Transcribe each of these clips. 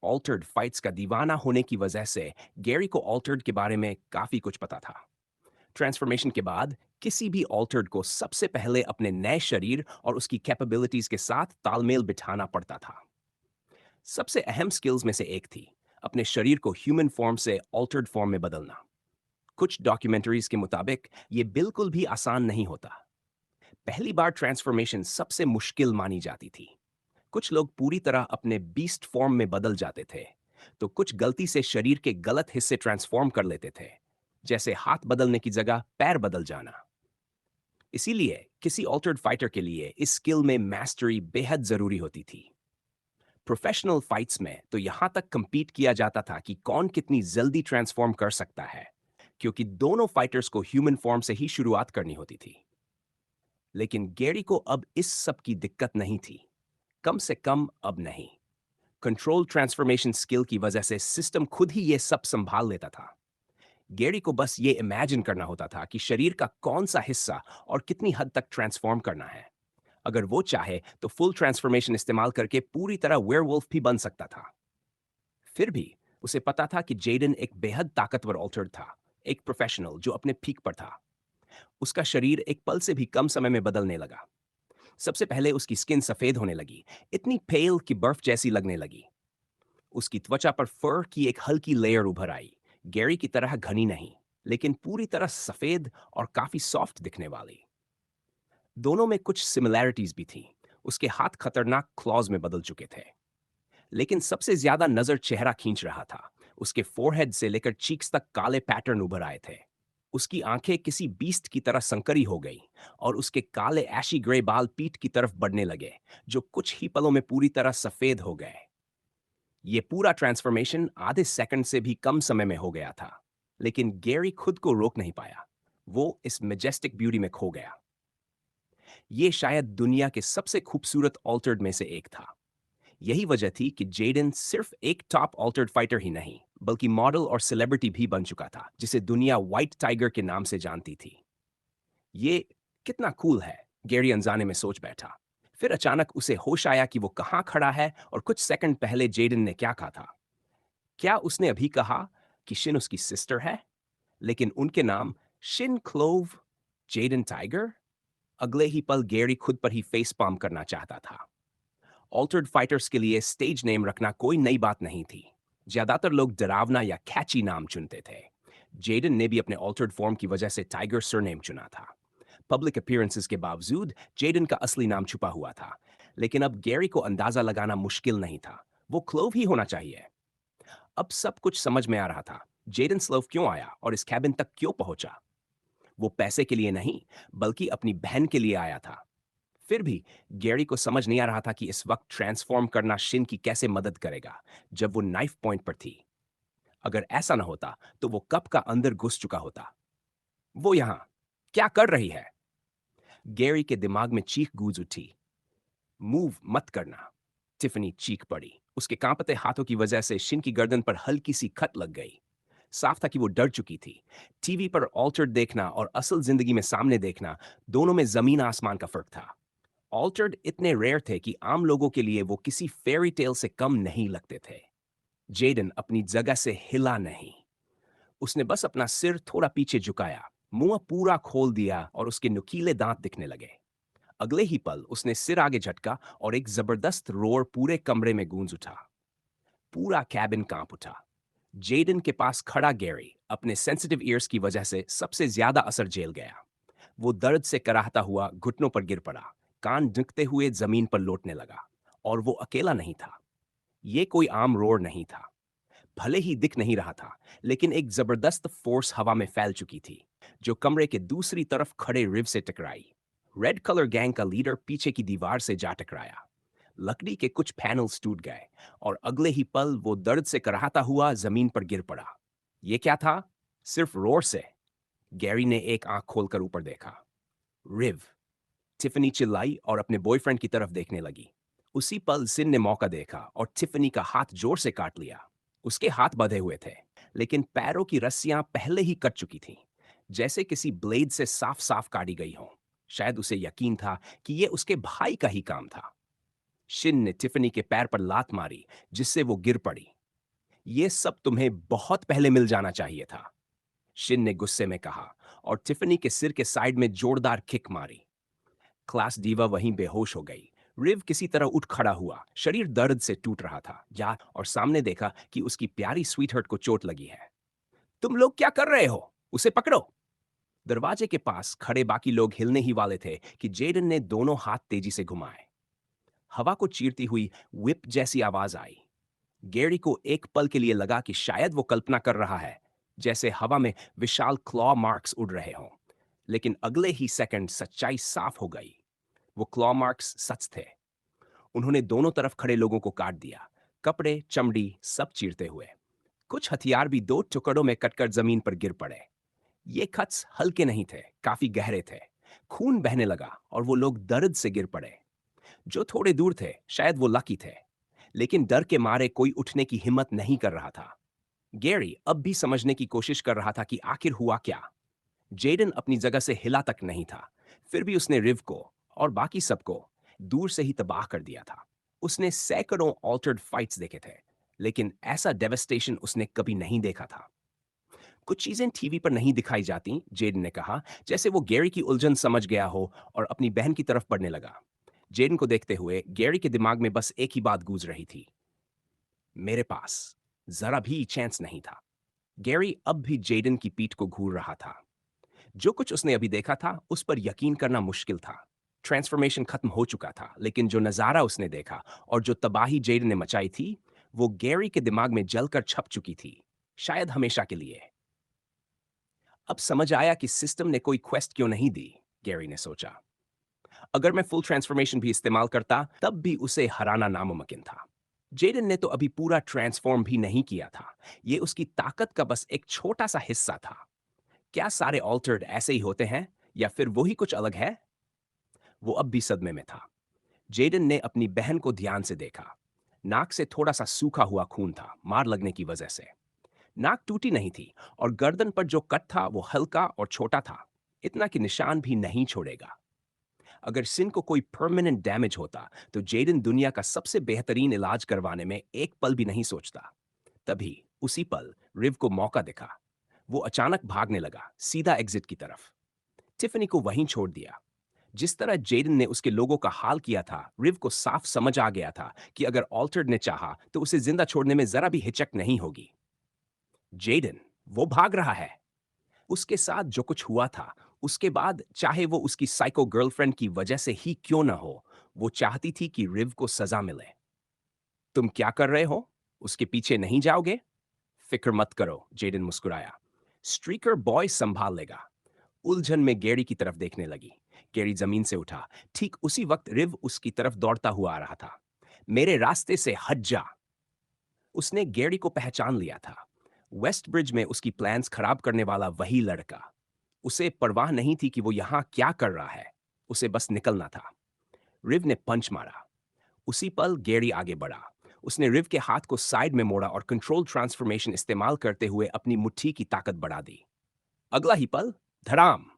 Altered fights का दीवाना होने की वजह से गैरी को ऑल्टर्ड के बारे में काफी कुछ पता था। ट्रांसफॉर्मेशन के बाद किसी भी ऑल्टर्ड को सबसे पहले अपने नए शरीर और उसकी कैपेबिलिटीज के साथ तालमेल बिठाना पड़ता था। सबसे अहम स्किल्स में से एक थी अपने शरीर को ह्यूमन फॉर्म से ऑल्टर्ड फॉर्म में बदलना। कुछ डॉक्यूमेंट्रीज के मुताबिक ये बिल्कुल भी आसान नहीं होता। पहली बार ट्रांसफॉर्मेशन सबसे मुश्किल मानी जाती थी। कुछ लोग पूरी तरह अपने बीस्ट फॉर्म में बदल जाते थे, तो कुछ गलती से शरीर के गलत हिस्से ट्रांसफॉर्म कर लेते थे, जैसे हाथ बदलने की जगह पैर बदल जाना। इसीलिए किसी ऑल्टर्ड फाइटर के लिए इस स्किल में मास्टरी बेहद जरूरी होती थी। प्रोफेशनल फाइट्स में तो यहां तक compete किया जाता था कि कौन कितनी जल्दी ट्रांसफॉर्म कर सकता है, क्योंकि दोनों फाइटर्स को ह्यूमन फॉर्म से ही शुरुआत करनी होती थी। लेकिन गैरी को अब इस सब की दिक्कत नहीं थी, कम से कम अब नहीं। कंट्रोल ट्रांसफॉर्मेशन स्किल की वजह से सिस्टम खुद ही ये सब संभाल लेता था। गैरी को बस ये इमेजिन करना होता था कि शरीर का कौन सा हिस्सा और कितनी हद तक ट्रांसफॉर्म करना है। अगर वो चाहे तो फुल ट्रांसफॉर्मेशन इस्तेमाल करके पूरी तरह वेयरवुल्फ भी बन सकता था। फिर भी उसे पता था कि जेडन एक बेहद ताकतवर ऑल्टर्ड था, एक प्रोफेशनल जो अपने पीक पर था। उसका शरीर एक पल से भी कम समय में बदलने लगा। सबसे पहले उसकी स्किन सफेद होने लगी, इतनी पेल कि बर्फ जैसी लगने लगी। उसकी त्वचा पर फर की एक हल्की लेयर उभर आई, गैरी की तरह घनी नहीं, लेकिन पूरी तरह सफेद और काफी सॉफ्ट दिखने वाली। दोनों में कुछ सिमिलैरिटीज भी थी। उसके हाथ खतरनाक क्लॉज में बदल चुके थे, लेकिन सबसे ज्यादा नजर चेहरा खींच रहा था। उसके फोरहेड से लेकर चीक्स तक काले पैटर्न उभर आए थे। उसकी आंखें किसी बीस्ट की तरह संकरी हो गई और उसके काले ऐशी ग्रे बाल पीठ की तरफ बढ़ने लगे, जो कुछ ही पलों में पूरी तरह सफेद हो गए। ये पूरा ट्रांसफॉर्मेशन आधे सेकंड से भी कम समय में हो गया था, लेकिन गैरी खुद को रोक नहीं पाया। वो इस मेजेस्टिक ब्यूटी में खो गया। ये शायद दुनिया के सबसे खूबसूरत ऑल्टर्ड में से एक था। यही वजह थी कि जेडन सिर्फ एक टॉप ऑल्टर्ड फाइटर ही नहीं, बल्कि मॉडल और सेलिब्रिटी भी बन चुका था, जिसे दुनिया व्हाइट टाइगर के नाम से जानती थी। ये कितना कूल है, गैरी अनजाने में सोच बैठा। फिर अचानक उसे होश आया कि वो कहाँ खड़ा है और कुछ सेकंड पहले जेडन ने क्या कहा था। क्या उसने अभी कहा कि शिन उसकी सिस्टर है? लेकिन उनके नाम शिन क्लोव, जेडन टाइगर। अगले ही पल गैरी खुद पर ही फेस पाम करना चाहता था। ऑल्टर्ड फाइटर्स के लिए स्टेज नेम रखना कोई नई बात नहीं थी। ज्यादातर लोग डरावना या कैची नाम चुनते थे। जेडन ने भी अपने ऑल्टर्ड फॉर्म की वजह से टाइगर सरनेम चुना था। पब्लिक अपीयरेंसेस के बावजूद जेडन का असली नाम छुपा हुआ था, लेकिन अब गैरी को अंदाजा लगाना मुश्किल नहीं था। वो क्लोव ही होना चाहिए। अब सब कुछ समझ में आ रहा था। जेडन स्लोव क्यों आया और इस कैबिन तक क्यों पहुंचा। वो पैसे के लिए नहीं, बल्कि अपनी बहन के लिए आया था। फिर भी गैरी को समझ नहीं आ रहा था कि इस वक्त ट्रांसफॉर्म करना शिन की कैसे मदद करेगा, जब वो नाइफ पॉइंट पर थी। अगर ऐसा ना होता तो वो कब का अंदर घुस चुका होता। वो यहां क्या कर रही है? गैरी के दिमाग में चीख गूंज उठी। मूव मत करना। टिफनी चीख पड़ी। उसके कांपते हाथों की वजह से शिन की गर्दन पर हल्की सी खत लग गई। साफ था कि वो डर चुकी थी। टीवी पर ऑल्टर्ड देखना और असल जिंदगी में सामने देखना, दोनों में जमीन आसमान का फर्क था। ऑल्टर्ड इतने रेयर थे कि आम लोगों के लिए वो किसी फेरी टेल से कम नहीं लगते थे। जेडन अपनी जगह से हिला नहीं। उसने बस अपना सिर थोड़ा पीछे झुकाया, मुंह पूरा खोल दिया और उसके नुकीले दांत दिखने लगे। अगले ही पल उसने सिर आगे झटका और एक जबरदस्त रोर पूरे कमरे में गूंज उठा। पूरा कैबिन कांप उठा। जेडन के पास खड़ा गैरी अपने सेंसिटिव ईयर्स की वजह से सबसे ज्यादा असर झेल गया। वो दर्द से कराहता हुआ घुटनों पर गिर पड़ा, कान दुखते हुए जमीन पर लौटने लगा। और वो अकेला नहीं था। ये कोई आम रोर नहीं था। भले ही दिख नहीं रहा था, लेकिन एक जबरदस्त फोर्स हवा में फैल चुकी थी, जो कमरे के दूसरी तरफ खड़े रिव से टकराई। रेड कलर गैंग का लीडर पीछे की दीवार से जा टकराया। लकड़ी के कुछ पैनल्स टूट गए और अगले ही पल वो दर्द से कराहता हुआ जमीन पर गिर पड़ा। ये क्या था? सिर्फ रोर से? गैरी ने एक आंख खोलकर ऊपर देखा। रिव। टिफनी चिल्लाई और अपने बॉयफ्रेंड की तरफ देखने लगी। उसी पल सिन ने मौका देखा और टिफनी का हाथ जोर से काट लिया। उसके हाथ बंधे हुए थे, लेकिन पैरों की रस्सियां पहले ही कट चुकी थीं, जैसे किसी ब्लेड से साफ साफ काटी गई हों। शायद उसे यकीन था कि यह उसके भाई का ही काम था। शिन ने टिफनी के पैर पर लात मारी, जिससे वो गिर पड़ी। ये सब तुम्हें बहुत पहले मिल जाना चाहिए था, शिन ने गुस्से में कहा और टिफनी के सिर के साइड में जोरदार किक मारी। क्लास डीवा वहीं बेहोश हो गई। रिव किसी तरह उठ खड़ा हुआ, शरीर दर्द से टूट रहा था। जा और सामने देखा कि उसकी प्यारी स्वीटहर्ट को चोट लगी है। तुम लोग क्या कर रहे हो? उसे पकड़ो। दरवाजे के पास खड़े बाकी लोग हिलने ही वाले थे कि जेडन ने दोनों हाथ तेजी से घुमाए। हवा को चीरती हुई whip जैसी आवाज आई। गैरी को एक पल के लिए लगा कि शायद वो कल्पना कर रहा है, जैसे हवा में विशाल क्लॉ मार्क्स उड़ रहे हों। लेकिन अगले ही सेकंड सच्चाई साफ हो गई। वो क्लॉ मार्क्स सच थे। उन्होंने दोनों तरफ खड़े लोगों को काट दिया, कपड़े, चमड़ी सब चीरते हुए। कुछ हथियार भी दो टुकड़ों में कटकर जमीन पर गिर पड़े। ये खत्स हल्के नहीं थे, काफी गहरे थे। खून बहने लगा और वो लोग दर्द से गिर पड़े। जो थोड़े दूर थे, शायद वो लकी थे, लेकिन डर के मारे कोई उठने की हिम्मत नहीं कर रहा था। गैरी अब भी समझने की कोशिश कर रहा था कि आखिर हुआ क्या। जेडन अपनी जगह से हिला तक नहीं था, फिर भी उसने रिव को और बाकी सबको दूर से ही तबाह कर दिया था। उसने सैकड़ों ऑल्टर्ड फाइट्स देखे थे, लेकिन ऐसा डेवस्टेशन उसने कभी नहीं देखा था। कुछ चीजें टीवी पर नहीं दिखाई जाती, जेडन ने कहा, जैसे वो गैरी की उलझन समझ गया हो और अपनी बहन की तरफ बढ़ने लगा। जेडन को देखते हुए गैरी के दिमाग में बस एक ही बात गूंज रही थी, मेरे पास जरा भी चांस नहीं था। गैरी अब भी जेडन की पीठ को घूर रहा था। जो कुछ उसने अभी देखा था, उस पर यकीन करना मुश्किल था। ट्रांसफॉर्मेशन खत्म हो चुका था, लेकिन जो नजारा उसने देखा और जो तबाही जेडन ने मचाई थी, वो गैरी के दिमाग में जलकर छप चुकी थी, शायद हमेशा के लिए। अब समझ आया कि सिस्टम ने कोई क्वेस्ट क्यों नहीं दी, गैरी ने सोचा। अगर मैं फुल ट्रांसफॉर्मेशन भी इस्तेमाल करता, तब भी उसे हराना नामुमकिन था। जेडन ने तो अभी पूरा ट्रांसफॉर्म भी नहीं किया था। ये उसकी ताकत का बस एक छोटा सा हिस्सा था। क्या सारे ऑल्टर्ड ऐसे ही होते हैं, या फिर वही कुछ अलग है? वो अब भी सदमे में था। जेडन ने अपनी बहन को ध्यान से देखा। नाक से थोड़ा सा सूखा हुआ खून था, मार लगने की वजह से। नाक टूटी नहीं थी और गर्दन पर जो कट था वो हल्का और छोटा था, इतना कि निशान भी नहीं छोड़ेगा। अगर सिन को कोई परमानेंट डैमेज होता, तो जेडन दुनिया का सबसे बेहतरीन इलाज करवाने में एक पल भी नहीं सोचता। तभी उसी पल रिव को मौका दिखा। वो अचानक भागने लगा, सीधा एग्जिट की तरफ। टिफनी को वहीं छोड़ दिया। जिस तरह जेडन ने उसके लोगों का हाल किया था, रिव को साफ समझ आ गया था कि अगर ऑल्टर्ड ने चाहा तो उसे जिंदा छोड़ने में जरा भी हिचक नहीं होगी। जेडन, वो भाग रहा है। उसके साथ जो कुछ हुआ था, उसके बाद चाहे वो उसकी साइको गर्लफ्रेंड की वजह से ही क्यों ना हो, वो चाहती थी कि रिव को सजा मिले। तुम क्या कर रहे हो? उसके पीछे नहीं जाओगे? फिक्र मत करो, जेडन मुस्कुराया। स्ट्रीकर बॉय संभाल लेगा। उलझन में गैरी की तरफ देखने लगी। गैरी जमीन से उठा। ठीक उसी वक्त रिव उसकी तरफ दौड़ता हुआ आ रहा था। मेरे रास्ते से हट जा। उसने गैरी को पहचान लिया था। वेस्ट ब्रिज में उसकी प्लान्स खराब करने वाला वही लड़का। उसे परवाह नहीं थी कि वो यहां क्या कर रहा है। उसे बस निकलना था। रिव ने पंच मारा। उसी पल गैरी आगे बढ़ा। उसने रिव के हाथ को साइड में मोड़ा और कंट्रोल ट्रांसफॉर्मेशन इस्तेमाल करते हुए अपनी मुट्ठी की ताकत बढ़ा दी। अगला ही पल, धड़ाम!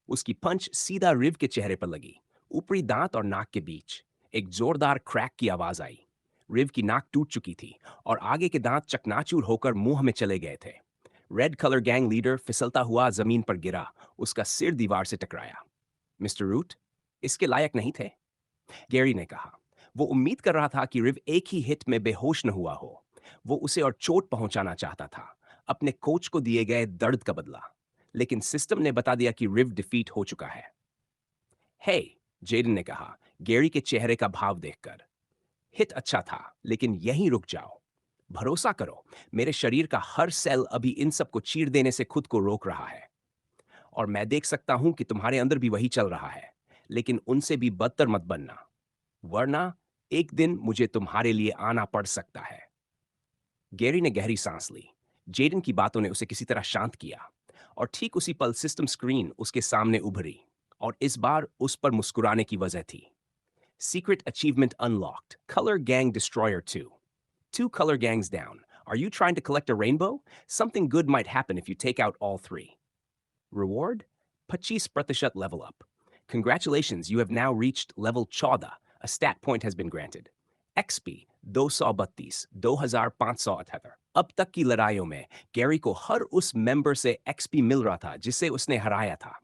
उसकी पंच सीधा रिव के चेहरे पर लगी, ऊपरी दांत और नाक के बीच। एक जोरदार क्रैक की आवाज आई। रिव की नाक टूट चुकी थी और आगे के दांत चकनाचूर होकर मुंह में चले गए थे। रेड कलर गैंग लीडर फिसलता हुआ जमीन पर गिरा, उसका सिर दीवार से टकराया। मिस्टर रूट, इसके लायक नहीं थे, गैरी ने कहा। वो उम्मीद कर रहा था कि रिव एक ही हिट में बेहोश न हुआ हो। वो उसे और चोट पहुंचाना चाहता था, अपने कोच को दिए गए दर्द का बदला। लेकिन सिस्टम ने बता दिया कि रिव डिफीट हो चुका है। हे, जेडन ने कहा, गैरी के चेहरे का भाव देखकर। हिट अच्छा था, लेकिन यहीं रुक जाओ। भरोसा करो, मेरे शरीर का हर सेल अभी इन सब को चीर देने से खुद को रोक रहा है। और मैं देख सकता हूं कि तुम्हारे अंदर भी वही चल रहा है। लेकिन उनसे भी बदतर मत बनना, वरना एक दिन मुझे तुम्हारे लिए आना पड़ सकता है। गैरी ने गहरी सांस ली। जेडन की बातों ने उसे किसी तरह शांत किया। और ठीक उसी पल सिस्टम स्क्रीन उसके सामने उभरी, और इस बार उस पर मुस्कुराने की वजह थी। Secret achievement unlocked. Color Gang Destroyer 2. Two color gangs down. Are you trying to collect a rainbow? Something good might happen if you take out all three. Reward? 25% level up. Congratulations, you have now reached level 14, A stat point has been granted. XP 232, 2578। अब तक की लड़ाइयों में Gary को हर उस member से XP मिल रहा था जिसे उसने हराया था।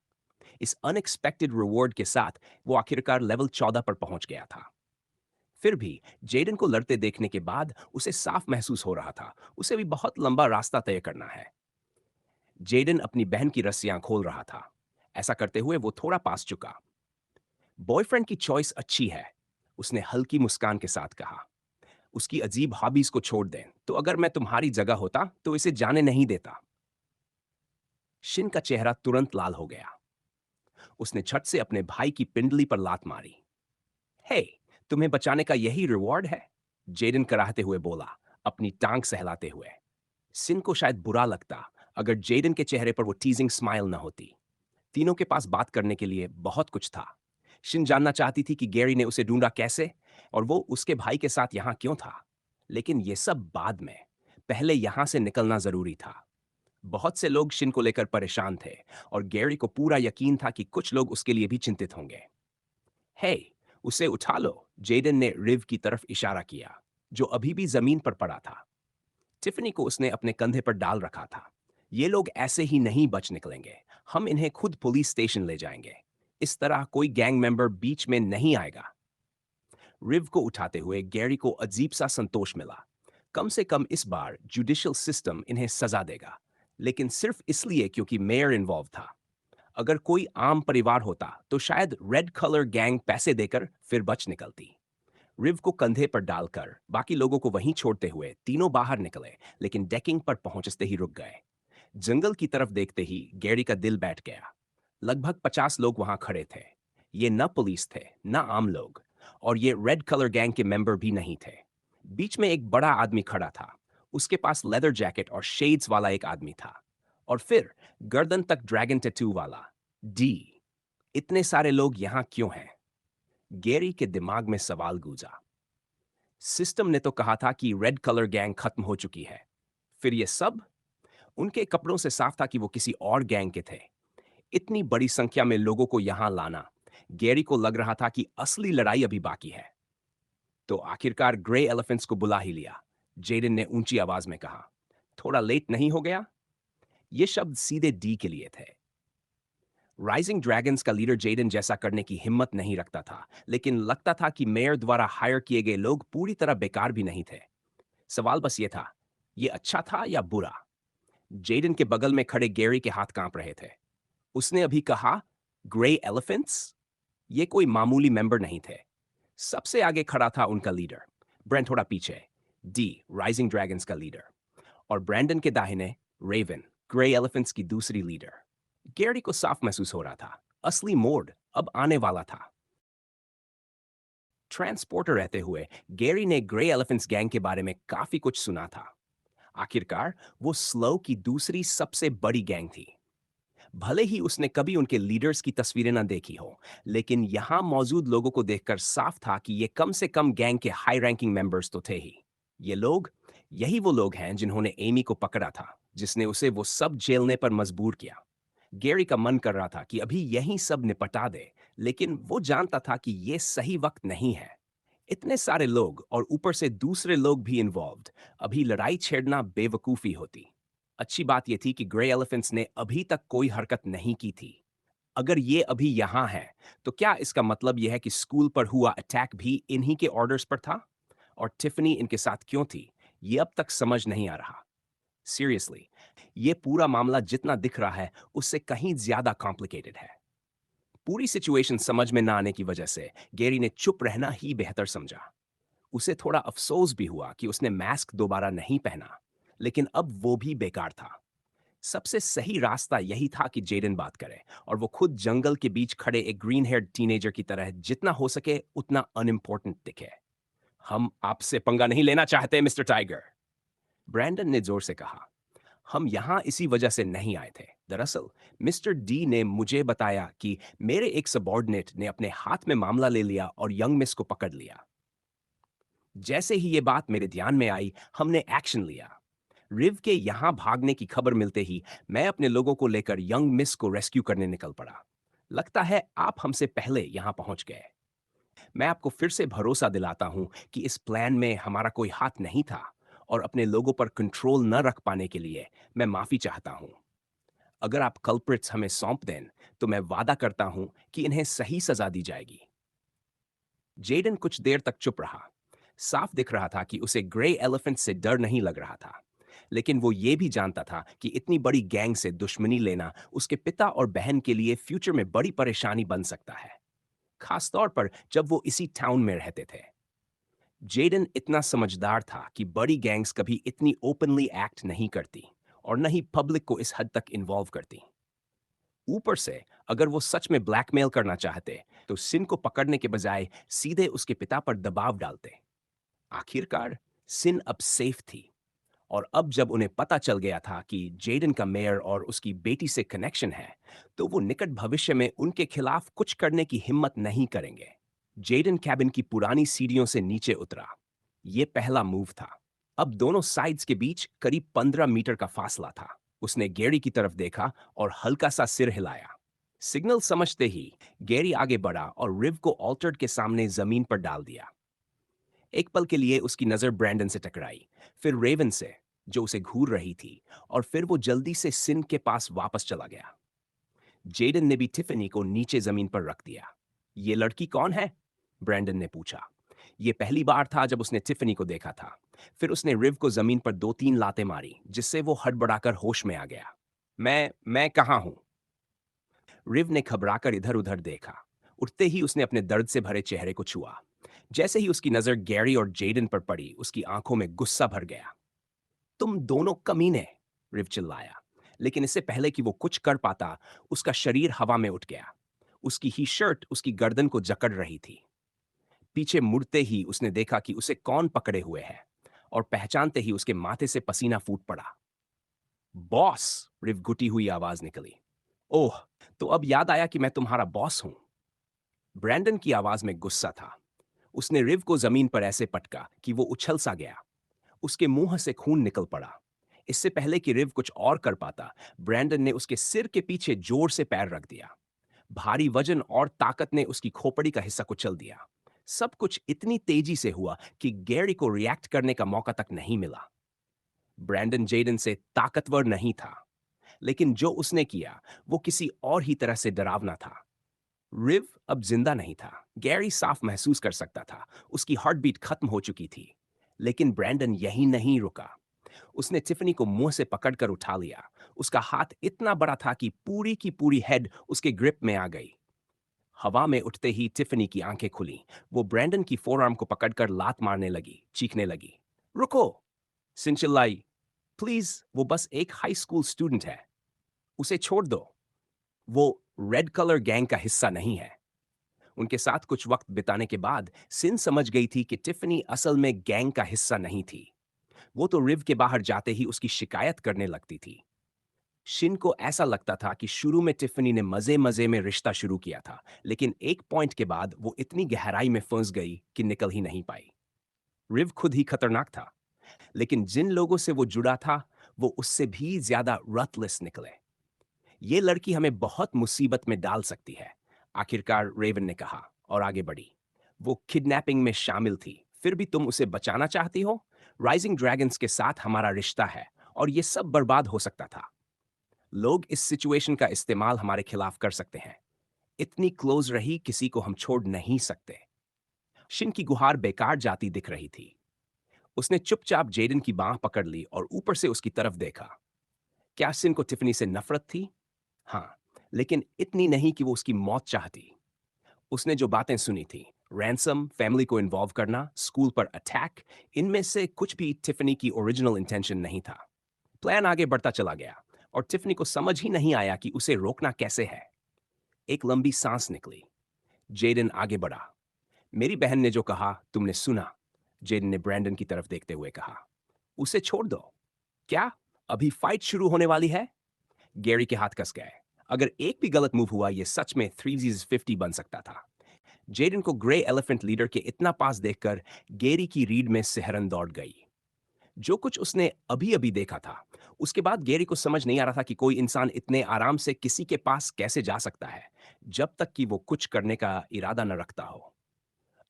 इस अनएक्सपेक्टेड रिवॉर्ड के साथ वो आखिरकार लेवल 14 पर पहुंच गया था। फिर भी जेडन को लड़ते देखने के बाद उसे साफ महसूस हो रहा था उसे भी बहुत लंबा रास्ता तय करना है। जेडन अपनी बहन की रस्सियां खोल रहा था। ऐसा करते हुए वो थोड़ा पास चुका। बॉयफ्रेंड की चॉइस अच्छी है, उसने हल्की मुस्कान के साथ कहा। उसकी अजीब हॉबीज को छोड़ दें, तो अगर मैं तुम्हारी जगह होता तो इसे जाने नहीं देता। शिन का चेहरा तुरंत लाल हो गया। उसने झट से अपने भाई की पिंडली पर लात मारी। हे, तुम्हें बचाने का यही रिवॉर्ड है? जेडन कराहते हुए बोला, अपनी टांग सहलाते हुए। सिन को शायद बुरा लगता अगर जेडन के चेहरे पर वो टीजिंग स्माइल न होती। तीनों के पास बात करने के लिए बहुत कुछ था। शिन जानना चाहती थी कि गैरी ने उसे ढूंढा कैसे और वो उसके भाई के साथ यहां क्यों था। लेकिन ये सब बाद में, पहले यहां से निकलना जरूरी था। बहुत से लोग शिन को लेकर परेशान थे और गैरी को पूरा यकीन था कि कुछ लोग उसके लिए भी चिंतित होंगे। हे, उसे उठा लो, जेडन ने रिव की तरफ इशारा किया, जो अभी भी जमीन पर पड़ा था। टिफनी को उसने अपने कंधे पर डाल रखा था। ये लोग ऐसे ही नहीं बच निकलेंगे। हम इन्हें खुद पुलिस स्टेशन ले जाएंगे। इस तरह कोई गैंग मेंबर बीच में नहीं आएगा। रिव को उठाते हुए गैरी को अजीब सा संतोष मिला। कम से कम इस बार जुडिशियल सिस्टम इन्हें सजा देगा, लेकिन सिर्फ इसलिए क्योंकि मेयर इन्वॉल्व था। अगर कोई आम परिवार होता तो शायद रेड कलर गैंग पैसे देकर फिर बच निकलती। रिव को कंधे पर डालकर बाकी लोगों को वहीं छोड़ते हुए तीनों बाहर निकले, लेकिन डेकिंग पर पहुंचते ही रुक गए। जंगल की तरफ देखते ही गैरी का दिल बैठ गया। लगभग 50 लोग वहां खड़े थे। ये न पुलिस थे, न आम लोग, और ये रेड कलर गैंग के मेंबर भी नहीं थे। बीच में एक बड़ा आदमी खड़ा था। उसके पास लेदर जैकेट और शेड्स वाला एक आदमी था। और फिर गर्दन तक ड्रैगन टैटू वाला डी। इतने सारे लोग यहां क्यों हैं? गैरी के दिमाग में सवाल गूंजा। सिस्टम ने तो कहा था कि रेड कलर गैंग खत्म हो चुकी है। फिर ये सब? उनके कपड़ों से साफ था कि वो किसी और गैंग के थे। इतनी बड़ी संख्या में लोगों को यहां लाना, गैरी को लग रहा था कि असली लड़ाई अभी बाकी है। तो आखिरकार ग्रे एलिफेंट्स को बुला ही लिया, जेडन ने ऊंची आवाज में कहा। थोड़ा लेट नहीं हो गया? ये शब्द सीधे डी के लिए थे। राइजिंग ड्रैगन्स का लीडर जेडन जैसा करने की हिम्मत नहीं रखता था, लेकिन लगता था कि मेयर द्वारा हायर किए गए लोग पूरी तरह बेकार भी नहीं थे। सवाल बस ये था, ये अच्छा था या बुरा? जेडन के बगल में खड़े गैरी के हाथ कांप रहे थे। उसने अभी कहा, ग्रे एलिफेंट्स? ये कोई मामूली मेंबर नहीं थे। सबसे आगे खड़ा था उनका लीडर। ब्रेंड थोड़ा पीछे, डी राइजिंग ड्रैगन्स का लीडर। और ब्रैंडन के दाहिने, रेवन, ग्रे एलिफेंट्स की दूसरी लीडर। गैरी को साफ महसूस हो रहा था, असली मोड अब आने वाला था। ट्रांसपोर्टर रहते हुए गैरी ने ग्रे एलिफेंट्स गैंग के बारे में काफी कुछ सुना था। आखिरकार वो स्लो की दूसरी सबसे बड़ी गैंग थी। भले ही उसने कभी उनके लीडर्स की तस्वीरें ना देखी हो, लेकिन यहां मौजूद लोगों को देखकर साफ था कि ये कम से कम गैंग के हाई रैंकिंग मेंबर्स तो थे ही। ये लोग, यही वो लोग हैं जिन्होंने एमी को पकड़ा था, जिसने उसे वो सब झेलने पर मजबूर किया। गैरी का मन कर रहा था कि अभी यही सब निपटा दे, लेकिन वो जानता था कि ये सही वक्त नहीं है। इतने सारे लोग और ऊपर से दूसरे लोग भी इन्वॉल्व्ड, अभी लड़ाई छेड़ना बेवकूफी होती। अच्छी बात यह थी कि ग्रे एलिफेंट्स ने अभी तक कोई हरकत नहीं की थी। अगर ये अभी यहां है, तो क्या इसका मतलब यह है कि स्कूल पर हुआ अटैक भी इन्हीं के ऑर्डर्स पर था? और टिफनी इनके साथ क्यों थी, ये अब तक समझ नहीं आ रहा। सीरियसली, ये पूरा मामला जितना दिख रहा है, उससे कहीं ज्यादा कॉम्प्लिकेटेड है। पूरी सिचुएशन समझ में ना आने की वजह से गैरी ने चुप रहना ही बेहतर समझा। उसे थोड़ा अफसोस भी हुआ कि उसने मास्क दोबारा नहीं पहना, लेकिन अब वो भी बेकार था। सबसे सही रास्ता यही था कि जेडन बात करे और वो खुद जंगल के बीच खड़े एक ग्रीन हेयर्ड टीनेजर की तरह जितना हो सके उतना अनइम्पोर्टेंट दिखे। हम आपसे पंगा नहीं लेना चाहते मिस्टर टाइगर, ब्रैंडन ने जोर से कहा। हम यहां इसी वजह से नहीं आए थे। दरअसल मिस्टर डी ने मुझे बताया कि मेरे एक सबॉर्डिनेट ने अपने हाथ में मामला ले लिया और यंग मिस को पकड़ लिया। जैसे ही ये बात मेरे ध्यान में आई, हमने एक्शन लिया। रिव के यहां भागने की खबर मिलते ही मैं अपने लोगों को लेकर यंग मिस को रेस्क्यू करने निकल पड़ा। लगता है आप हमसे पहले यहां पहुंच गए। मैं आपको फिर से भरोसा दिलाता हूं कि इस प्लान में हमारा कोई हाथ नहीं था और अपने लोगों पर कंट्रोल न रख पाने के लिए मैं माफी चाहता हूं। अगर आप कल्प्रिट्स हमें सौंप दें तो मैं वादा करता हूं कि इन्हें सही सजा दी जाएगी। जेडन कुछ देर तक चुप रहा। साफ दिख रहा था कि उसे ग्रे एलिफेंट से डर नहीं लग रहा था, लेकिन वो ये भी जानता था कि इतनी बड़ी गैंग से दुश्मनी लेना उसके पिता और बहन के लिए फ्यूचर में बड़ी परेशानी बन सकता है, खासतौर पर जब वो इसी टाउन में रहते थे। जेडन इतना समझदार था कि बड़ी गैंग्स कभी इतनी ओपनली एक्ट नहीं करती और न ही पब्लिक को इस हद तक इन्वॉल्व करती। ऊपर से अगर वो सच में ब्लैकमेल करना चाहते तो सिन को पकड़ने के बजाय सीधे उसके पिता पर दबाव डालते। आखिरकार सिन अब सेफ थी, और अब जब उन्हें पता चल गया था कि जेडन का मेयर और उसकी बेटी से कनेक्शन है, तो वो निकट भविष्य में उनके खिलाफ कुछ करने की हिम्मत नहीं करेंगे। जेडन कैबिन की पुरानी सीढ़ियों से नीचे उतरा। ये पहला मूव था। अब दोनों साइड्स के बीच करीब 15 मीटर का फासला था। उसने गैरी की तरफ देखा और हल्का सा सिर हिलाया। सिग्नल समझते ही गैरी आगे बढ़ा और रिव को ऑल्टर्ड के सामने जमीन पर डाल दिया। एक पल के लिए उसकी नजर ब्रैंडन से टकराई, फिर रेवन से, जो उसे घूर रही थी, और फिर वो जल्दी से सिन के पास वापस चला गया। जेडन ने भी टिफनी को नीचे जमीन पर रख दिया। ये लड़की कौन है? ब्रैंडन ने पूछा। ये पहली बार था जब उसने टिफनी को देखा था। फिर उसने रिव को जमीन पर 2-3 लातें मारी, जिससे वो हड़बड़ाकर होश में आ गया। मैं कहाँ हूं? रिव ने घबराकर इधर-उधर देखा। उठते ही उसने अपने दर्द से भरे चेहरे को छुआ। जैसे ही उसकी नजर गैरी और जेडन पर पड़ी, उसकी आंखों में गुस्सा भर गया। तुम दोनों कमीने! रिव चिल्लाया। लेकिन इससे पहले कि वो कुछ कर पाता, उसका शरीर हवा में उठ गया। उसकी ही शर्ट उसकी गर्दन को जकड़ रही थी। पीछे मुड़ते ही उसने देखा कि उसे कौन पकड़े हुए है, और पहचानते ही उसके माथे से पसीना फूट पड़ा। बॉस! रिव घुटी हुई आवाज निकली। ओह, तो अब याद आया कि मैं तुम्हारा बॉस हूं। ब्रैंडन की आवाज में गुस्सा था। उसने रिव को जमीन पर ऐसे पटका कि वो उछल सा गया। उसके मुंह से खून निकल पड़ा। इससे पहले कि रिव कुछ और कर पाता, ब्रैंडन ने उसके सिर के पीछे जोर से पैर रख दिया। भारी वजन और ताकत ने उसकी खोपड़ी का हिस्सा कुचल दिया। सब कुछ इतनी तेजी से हुआ कि गैरी को रिएक्ट करने का मौका तक नहीं मिला। ब्रैंडन जेडन से ताकतवर नहीं था, लेकिन जो उसने किया वो किसी और ही तरह से डरावना था। रिव अब जिंदा नहीं था, गैरी साफ महसूस कर सकता था। उसकी हार्ट बीट खत्म हो चुकी थी। लेकिन ब्रैंडन यही नहीं रुका। उसने टिफनी को मुंह से पकड़कर उठा लिया। उसका हाथ इतना बड़ा था कि पूरी की पूरी हेड उसके ग्रिप में आ गई। हवा में उठते ही टिफनी की आंखें खुली। वो ब्रैंडन की फोरआर्म को पकड़कर लात मारने लगी, चीखने लगी। रुको! सिन चिल्लाई। प्लीज, वो बस एक हाई स्कूल स्टूडेंट है। उसे छोड़ दो। वो रेड कलर गैंग का हिस्सा नहीं है। उनके साथ कुछ वक्त बिताने के बाद सिन समझ गई थी कि टिफनी असल में गैंग का हिस्सा नहीं थी। वो तो रिव के बाहर जाते ही उसकी शिकायत करने लगती थी। शिन को ऐसा लगता था कि शुरू में टिफनी ने मजे मजे में रिश्ता शुरू किया था, लेकिन एक पॉइंट के बाद वो इतनी गहराई में फंस गई कि निकल ही नहीं पाई। रिव खुद ही खतरनाक था, लेकिन जिन लोगों से वो जुड़ा था, वो उससे भी ज्यादा रथलेस निकले। ये लड़की हमें बहुत मुसीबत में डाल सकती है, आखिरकार रेवन ने कहा और आगे बढ़ी। वो किडनैपिंग में शामिल थी, फिर भी तुम उसे बचाना चाहती हो? राइजिंग ड्रैगन्स के साथ हमारा रिश्ता है, और ये सब बर्बाद हो सकता था। लोग इस सिचुएशन का इस्तेमाल हमारे खिलाफ कर सकते हैं। इतनी क्लोज रही, किसी को हम छोड़ नहीं सकते। शिन की गुहार बेकार जाती दिख रही थी। उसने चुपचाप जेडन की बांह पकड़ ली और ऊपर से उसकी तरफ देखा। क्या सिन को टिफनी से नफरत थी? हाँ, लेकिन इतनी नहीं कि वो उसकी मौत चाहती। उसने जो बातें सुनी थी, रैंसम, फैमिली को इन्वॉल्व करना, स्कूल पर अटैक, इनमें से कुछ भी टिफनी की ओरिजिनल इंटेंशन नहीं था। प्लान आगे बढ़ता चला गया, और टिफनी को समझ ही नहीं आया कि उसे रोकना कैसे है। एक लंबी सांस निकली। जेडन आगे बढ़ा। मेरी बहन ने जो कहा तुमने सुना? जेडन ने ब्रैंडन की तरफ देखते हुए कहा। उसे छोड़ दो। क्या? अभी फाइट शुरू होने वाली है? गैरी के हाथ कस गए। अगर एक भी गलत मूव हुआ, ये सच में 3 बन सकता था। जेडन को ग्रे एलिफेंट लीडर के इतना पास देखकर गैरी की रीढ़ में सिहरन दौड़ गई। जो कुछ उसने अभी अभी देखा था, उसके बाद गैरी को समझ नहीं आ रहा था कि कोई इंसान इतने आराम से किसी के पास कैसे जा सकता है, जब तक कि वो कुछ करने का इरादा न रखता हो।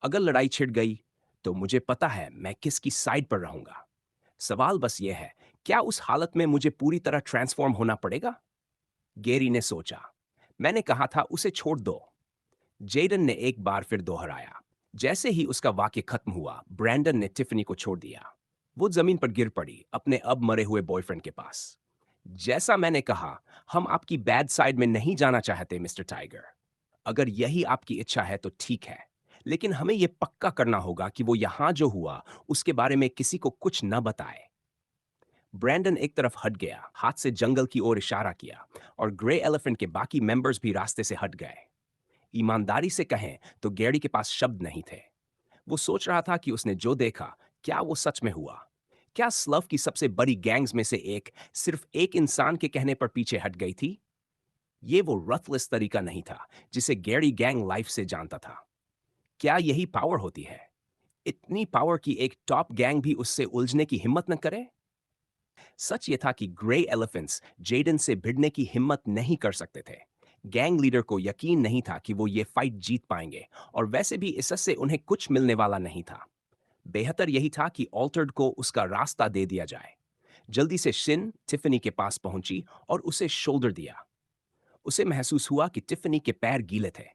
अगर लड़ाई छिड़ गई, तो मुझे पता है मैं किसकी साइड पर रहूंगा। सवाल बस ये है, क्या उस हालत में मुझे पूरी तरह ट्रांसफॉर्म होना पड़ेगा? गेरी ने सोचा। मैंने कहा था उसे छोड़ दो। जेडन ने एक बार फिर दोहराया। जैसे ही उसका वाक्य खत्म हुआ, ब्रैंडन ने टिफनी को छोड़ दिया। वो जमीन पर गिर पड़ी, अपने अब मरे हुए बॉयफ्रेंड के पास। जैसा मैंने कहा, हम आपकी बैड साइड में नहीं जाना चाहते मिस्टर टाइगर। अगर यही आपकी इच्छा है तो ठीक है, लेकिन हमें यह पक्का करना होगा कि वो यहां जो हुआ उसके बारे में किसी को कुछ न बताए। ब्रैंडन एक तरफ हट गया, हाथ से जंगल की ओर इशारा किया, और ग्रे एलिफेंट के बाकी मेंबर्स भी रास्ते से हट गए। ईमानदारी से कहें तो गैरी के पास शब्द नहीं थे। वो सोच रहा था कि उसने जो देखा, क्या वो सच में हुआ? क्या स्लव की सबसे बड़ी गैंग्स में से एक सिर्फ एक इंसान के कहने पर पीछे हट गई थी? ये वो रथलेस तरीका नहीं था जिसे गैरी गैंग लाइफ से जानता था। क्या यही पावर होती है? इतनी पावर कि एक टॉप गैंग भी उससे उलझने की हिम्मत न करे? सच ये था कि ग्रे एलिफेंट्स जेडन से भिड़ने की हिम्मत नहीं कर सकते थे। गैंग लीडर को यकीन नहीं था कि वो ये फाइट जीत पाएंगे, और वैसे भी इससे उन्हें कुछ मिलने वाला नहीं था। बेहतर यही था कि ऑल्टर्ड को उसका रास्ता दे दिया जाए। जल्दी से शिन टिफनी के पास पहुंची और उसे शोल्डर दिया। उसे महसूस हुआ कि टिफनी के पैर गीले थे।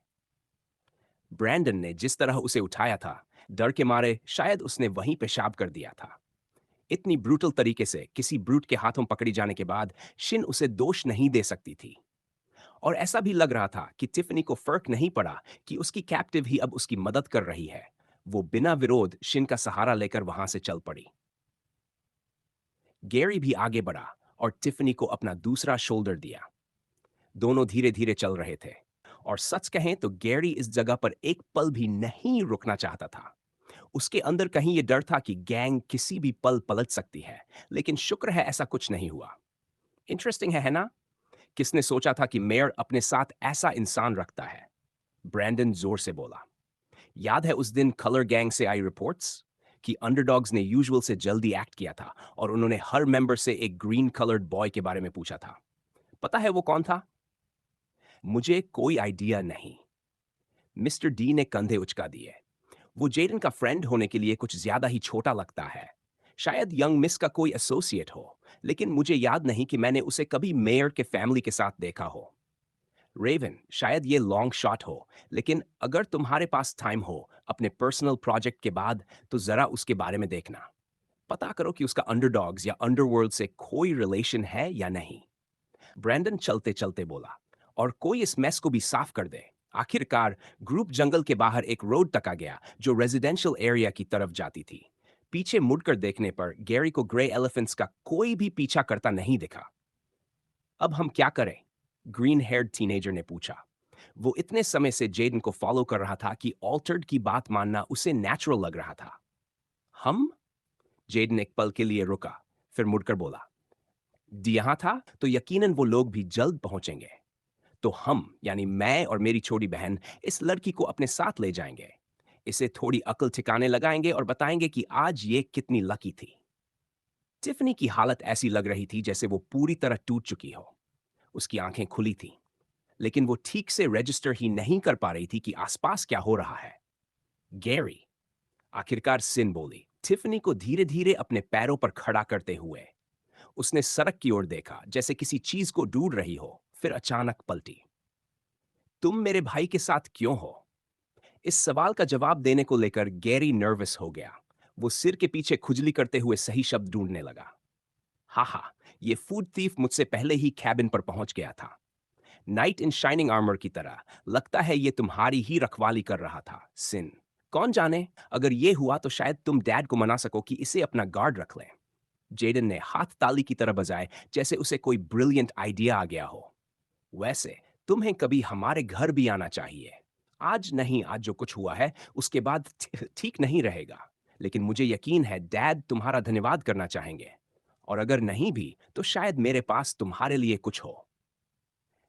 ब्रैंडन ने जिस तरह उसे उठाया था, डर के मारे शायद उसने वहीं पेशाब कर दिया था। इतनी ब्रूटल तरीके से किसी ब्रूट के हाथों पकड़ी जाने के बाद शिन उसे दोष नहीं दे सकती थी। और ऐसा भी लग रहा था कि टिफनी को फर्क नहीं पड़ा कि उसकी कैप्टिव ही अब उसकी मदद कर रही है। वो बिना विरोध शिन का सहारा लेकर वहां से चल पड़ी। गैरी भी आगे बढ़ा और टिफनी को अपना दूसरा शोल्डर दिया। दोनों धीरे धीरे चल रहे थे, और सच कहें तो गैरी इस जगह पर एक पल भी नहीं रुकना चाहता था। उसके अंदर कहीं ये डर था कि गैंग किसी भी पल पलट सकती है, लेकिन शुक्र है ऐसा कुछ नहीं हुआ। इंटरेस्टिंग है ना? किसने सोचा था कि मेयर अपने साथ ऐसा इंसान रखता है? ब्रैंडन जोर से बोला। याद है उस दिन कलर गैंग से आई रिपोर्ट्स कि अंडरडॉग्स ने यूजुअल से जल्दी एक्ट किया था, और उन्होंने हर मेंबर से एक ग्रीन कलर्ड बॉय के बारे में पूछा था। पता है वो कौन था? मुझे कोई आइडिया नहीं। मिस्टर डी ने कंधे उचका दिए। वो जेडन का फ्रेंड होने के लिए कुछ ज्यादा ही छोटा लगता है। शायद यंग मिस का कोई एसोसिएट हो, लेकिन मुझे याद नहीं कि मैंने उसे कभी मेयर के फैमिली के साथ देखा हो। रेवन, शायद ये लॉन्ग शॉट हो, लेकिन अगर तुम्हारे पास टाइम हो अपने पर्सनल प्रोजेक्ट के बाद, तो जरा उसके बारे में देखना। पता करो कि उसका अंडरडॉग्स या अंडरवर्ल्ड से कोई रिलेशन है या नहीं। ब्रैंडन चलते चलते बोला, और कोई इस मेस को भी साफ कर दे। आखिरकार ग्रुप जंगल के बाहर एक रोड तक आ गया जो रेजिडेंशियल एरिया की तरफ जाती थी। पीछे मुड़कर देखने पर गैरी को ग्रे एलिफेंट्स का कोई भी पीछा करता नहीं दिखा। अब हम क्या करें? ग्रीन हेयर्ड टीनेजर ने पूछा। वो इतने समय से जेडन को फॉलो कर रहा था कि ऑल्टर्ड की बात मानना उसे नेचुरल लग रहा था। हम? जेडन एक पल के लिए रुका, फिर मुड़कर बोला, यहाँ था तो यकीनन वो लोग भी जल्द पहुंचेंगे। तो हम यानी मैं और मेरी छोटी बहन इस लड़की को अपने साथ ले जाएंगे। इसे थोड़ी अकल ठिकाने लगाएंगे और बताएंगे कि आज ये कितनी लकी थी। टिफनी की हालत ऐसी लग रही थी जैसे वो पूरी तरह टूट चुकी हो। उसकी आंखें खुली थीं, लेकिन वो ठीक से रजिस्टर ही नहीं कर पा रही थी कि आसपास क्या हो रहा है। गैरी, आखिरकार सिन बोली, टिफनी को धीरे धीरे अपने पैरों पर खड़ा करते हुए। उसने सड़क की ओर देखा जैसे किसी चीज को ढूंढ रही हो, फिर अचानक पलटी। तुम मेरे भाई के साथ क्यों हो? इस सवाल का जवाब देने को लेकर गैरी नर्वस हो गया। वो सिर के पीछे खुजली करते हुए सही शब्द ढूंढने लगा। हा हा, ये फूड थीफ मुझसे पहले ही कैबिन पर पहुंच गया था। नाइट इन शाइनिंग आर्मर की तरह। लगता है ये तुम्हारी ही रखवाली कर रहा था, सिन। कौन जाने, अगर ये हुआ तो शायद तुम डैड को मना सको कि इसे अपना गार्ड रख ले। जेडन ने हाथ ताली की तरह बजाए जैसे उसे कोई ब्रिलियंट आइडिया आ गया हो। वैसे तुम्हें कभी हमारे घर भी आना चाहिए। आज नहीं, आज जो कुछ हुआ है उसके बाद ठीक नहीं रहेगा। लेकिन मुझे यकीन है डैड तुम्हारा धन्यवाद करना चाहेंगे। और अगर नहीं भी, तो शायद मेरे पास तुम्हारे लिए कुछ हो।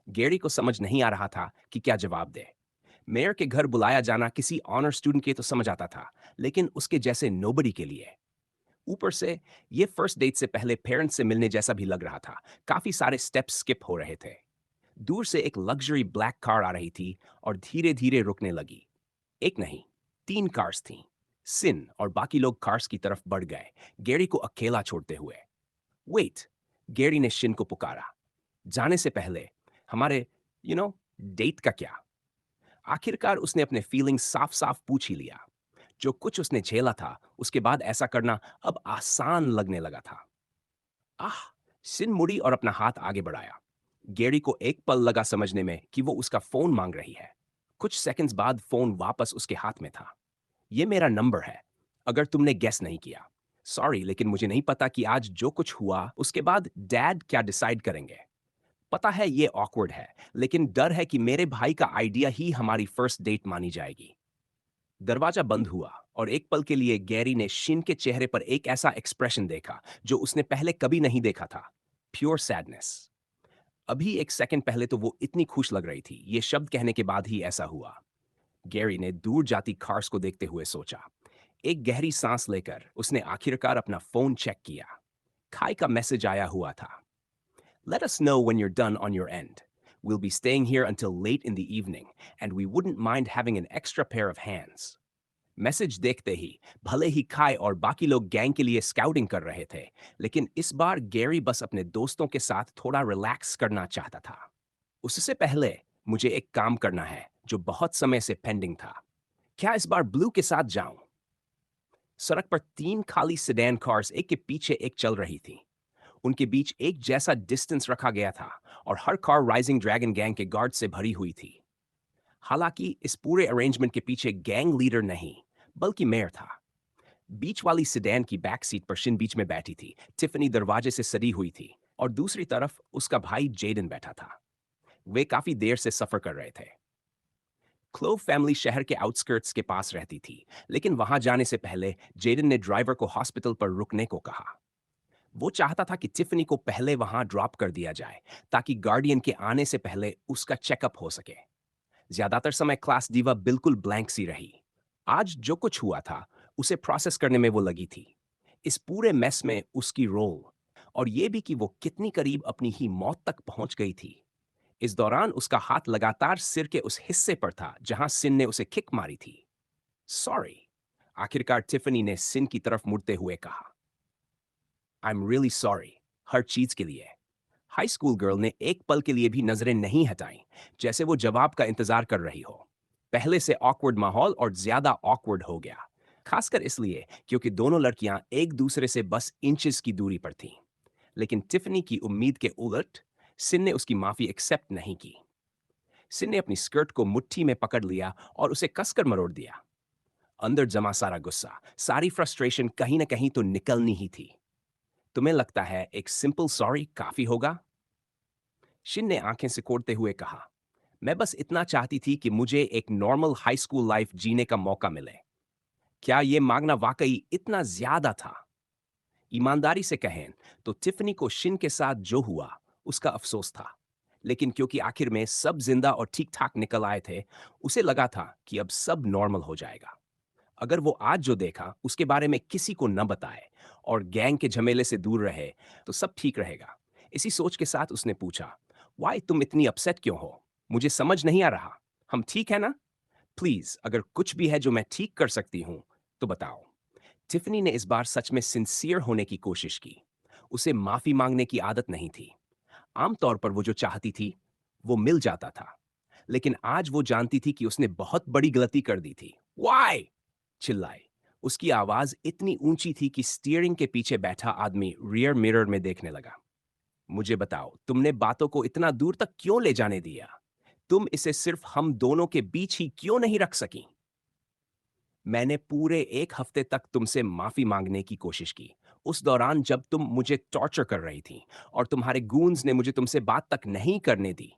गैरी को समझ नहीं आ रहा था कि क्या जवाब दे। मेयर के घर बुलाया जाना किसी ऑनर स्टूडेंट के तो समझ आता था, लेकिन उसके जैसे नोबडी के लिए। ऊपर से ये फर्स्ट डेट से पहले पेरेंट्स से मिलने जैसा भी लग रहा था। काफी सारे स्टेप्स स्किप हो रहे थे। दूर से एक लग्जरी ब्लैक कार आ रही थी और धीरे धीरे रुकने लगी। एक नहीं, तीन कार्स थीं। सिन और बाकी लोग कार्स की तरफ बढ़ गए, गैरी को अकेला छोड़ते हुए। वेट, गैरी ने शिन को पुकारा। जाने से पहले हमारे यू नो डेट का क्या? आखिरकार उसने अपने फीलिंग्स साफ साफ पूछ ही लिया। जो कुछ उसने झेला था उसके बाद ऐसा करना अब आसान लगने लगा था। आह! सिन मुड़ी और अपना हाथ आगे बढ़ाया। गैरी को एक पल लगा समझने में कि वो उसका फोन मांग रही है। कुछ सेकंड्स बाद फोन वापस उसके हाथ में था। ये मेरा नंबर है, अगर तुमने गेस नहीं किया। सॉरी, लेकिन मुझे नहीं पता कि आज जो कुछ हुआ उसके बाद डैड क्या डिसाइड करेंगे। पता है ये ऑकवर्ड है, लेकिन डर है कि मेरे भाई का आइडिया ही हमारी फर्स्ट डेट मानी जाएगी। दरवाजा बंद हुआ और एक पल के लिए गैरी ने शिन के चेहरे पर एक ऐसा एक्सप्रेशन देखा जो उसने पहले कभी नहीं देखा था। Pure sadness. अभी एक सेकंड पहले तो वो इतनी खुश लग रही थी, ये शब्द कहने के बाद ही ऐसा हुआ। गैरी ने दूर जाती कार्स को देखते हुए सोचा। एक गहरी सांस लेकर उसने आखिरकार अपना फोन चेक किया। खाई का मैसेज आया हुआ था। Let us know when you're done on your end. We'll be staying here until late in the evening, and we wouldn't mind having an extra pair of hands. Message देखते ही भले ही खाई और बाकी लोग गैंग के लिए स्काउटिंग कर रहे थे, लेकिन इस बार गैरी बस अपने दोस्तों के साथ थोड़ा रिलैक्स करना चाहता था। उससे पहले मुझे एक काम करना है जो बहुत समय से पेंडिंग था। क्या इस बार ब्लू के साथ जाऊं? सड़क पर तीन खाली सेडान कार्स एक के पीछे एक चल रही थी। उनके बीच एक जैसा डिस्टेंस रखा गया था और हर कार राइजिंग ड्रैगन गैंग के गार्ड से भरी हुई थी। हालांकि इस पूरे अरेंजमेंट के पीछे गैंग लीडर नहीं, बल्कि मेयर था। बीच वाली सेडान की बैक सीट पर शिन बीच में बैठी थी, टिफनी दरवाजे से सटी हुई थी और दूसरी तरफ उसका भाई जेडन बैठा था। वे काफी देर से सफर कर रहे थे। क्लोव फैमिली शहर के आउटस्कर्ट्स के पास रहती थी, लेकिन वहां जाने से पहले जेडन ने ड्राइवर को हॉस्पिटल पर रुकने को कहा। वो चाहता था कि टिफनी को पहले वहां ड्रॉप कर दिया जाए ताकि गार्डियन के आने से पहले उसका चेकअप हो सके। ज्यादातर समय क्लास डीवा बिल्कुल ब्लैंक सी रही। आज जो कुछ हुआ था उसे प्रोसेस करने में वो लगी थी। इस पूरे मेस में उसकी रोल और ये भी कि वो कितनी करीब अपनी ही मौत तक पहुंच गई थी। इस दौरान उसका हाथ लगातार सिर के उस हिस्से पर था जहां सिन ने उसे किक मारी थी। सॉरी, आखिरकार टिफनी ने सिन की तरफ मुड़ते हुए कहा। आई एम रियली सॉरी, हर चीज के लिए। हाई स्कूल गर्ल ने एक पल के लिए भी नजरें नहीं हटाई, जैसे वो जवाब का इंतजार कर रही हो। पहले से ऑकवर्ड माहौल और ज्यादा ऑकवर्ड हो गया, खासकर इसलिए क्योंकि दोनों लड़कियां एक दूसरे से बस इंचेस की दूरी पर थीं। लेकिन टिफनी की उम्मीद के उलट सिन ने उसकी माफी एक्सेप्ट नहीं की। सिन ने अपनी स्कर्ट को मुट्ठी में पकड़ लिया और उसे कसकर मरोड़ दिया। अंदर जमा सारा गुस्सा, सारी फ्रस्ट्रेशन कहीं ना कहीं तो निकलनी ही थी। तुम्हें लगता है एक सिंपल सॉरी काफी होगा? शिन ने आंखें सिकोड़ते हुए कहा। मैं बस इतना चाहती थी कि मुझे एक नॉर्मल हाई स्कूल लाइफ जीने का मौका मिले। क्या ये मांगना वाकई इतना ज्यादा था? ईमानदारी से कहें तो टिफनी को शिन के साथ जो हुआ उसका अफसोस था, लेकिन क्योंकि आखिर में सब जिंदा और ठीक ठाक निकल आए थे, उसे लगा था कि अब सब नॉर्मल हो जाएगा। अगर वो आज जो देखा उसके बारे में किसी को न बताए और गैंग के झमेले से दूर रहे तो सब ठीक रहेगा। इसी सोच के साथ उसने पूछा, वाई तुम इतनी अपसेट क्यों हो? मुझे समझ नहीं आ रहा। हम ठीक है ना? प्लीज, अगर कुछ भी है जो मैं ठीक कर सकती हूं तो बताओ। टिफनी ने इस बार सच में सिंसियर होने की कोशिश की। उसे माफी मांगने की आदत नहीं थी। आमतौर पर वो जो चाहती थी वो मिल जाता था, लेकिन आज वो जानती थी कि उसने बहुत बड़ी गलती कर दी थी। वाई चिल्लाई। उसकी आवाज इतनी ऊंची थी कि स्टीयरिंग के पीछे बैठा आदमी रियर मिरर में देखने लगा। मुझे बताओ, तुमने बातों को इतना दूर तक क्यों ले जाने दिया? तुम इसे सिर्फ हम दोनों के बीच ही क्यों नहीं रख सकी? मैंने पूरे एक हफ्ते तक तुमसे माफी मांगने की कोशिश की, उस दौरान जब तुम मुझे टॉर्चर कर रही थी और तुम्हारे गूंज ने मुझे तुमसे बात तक नहीं करने दी।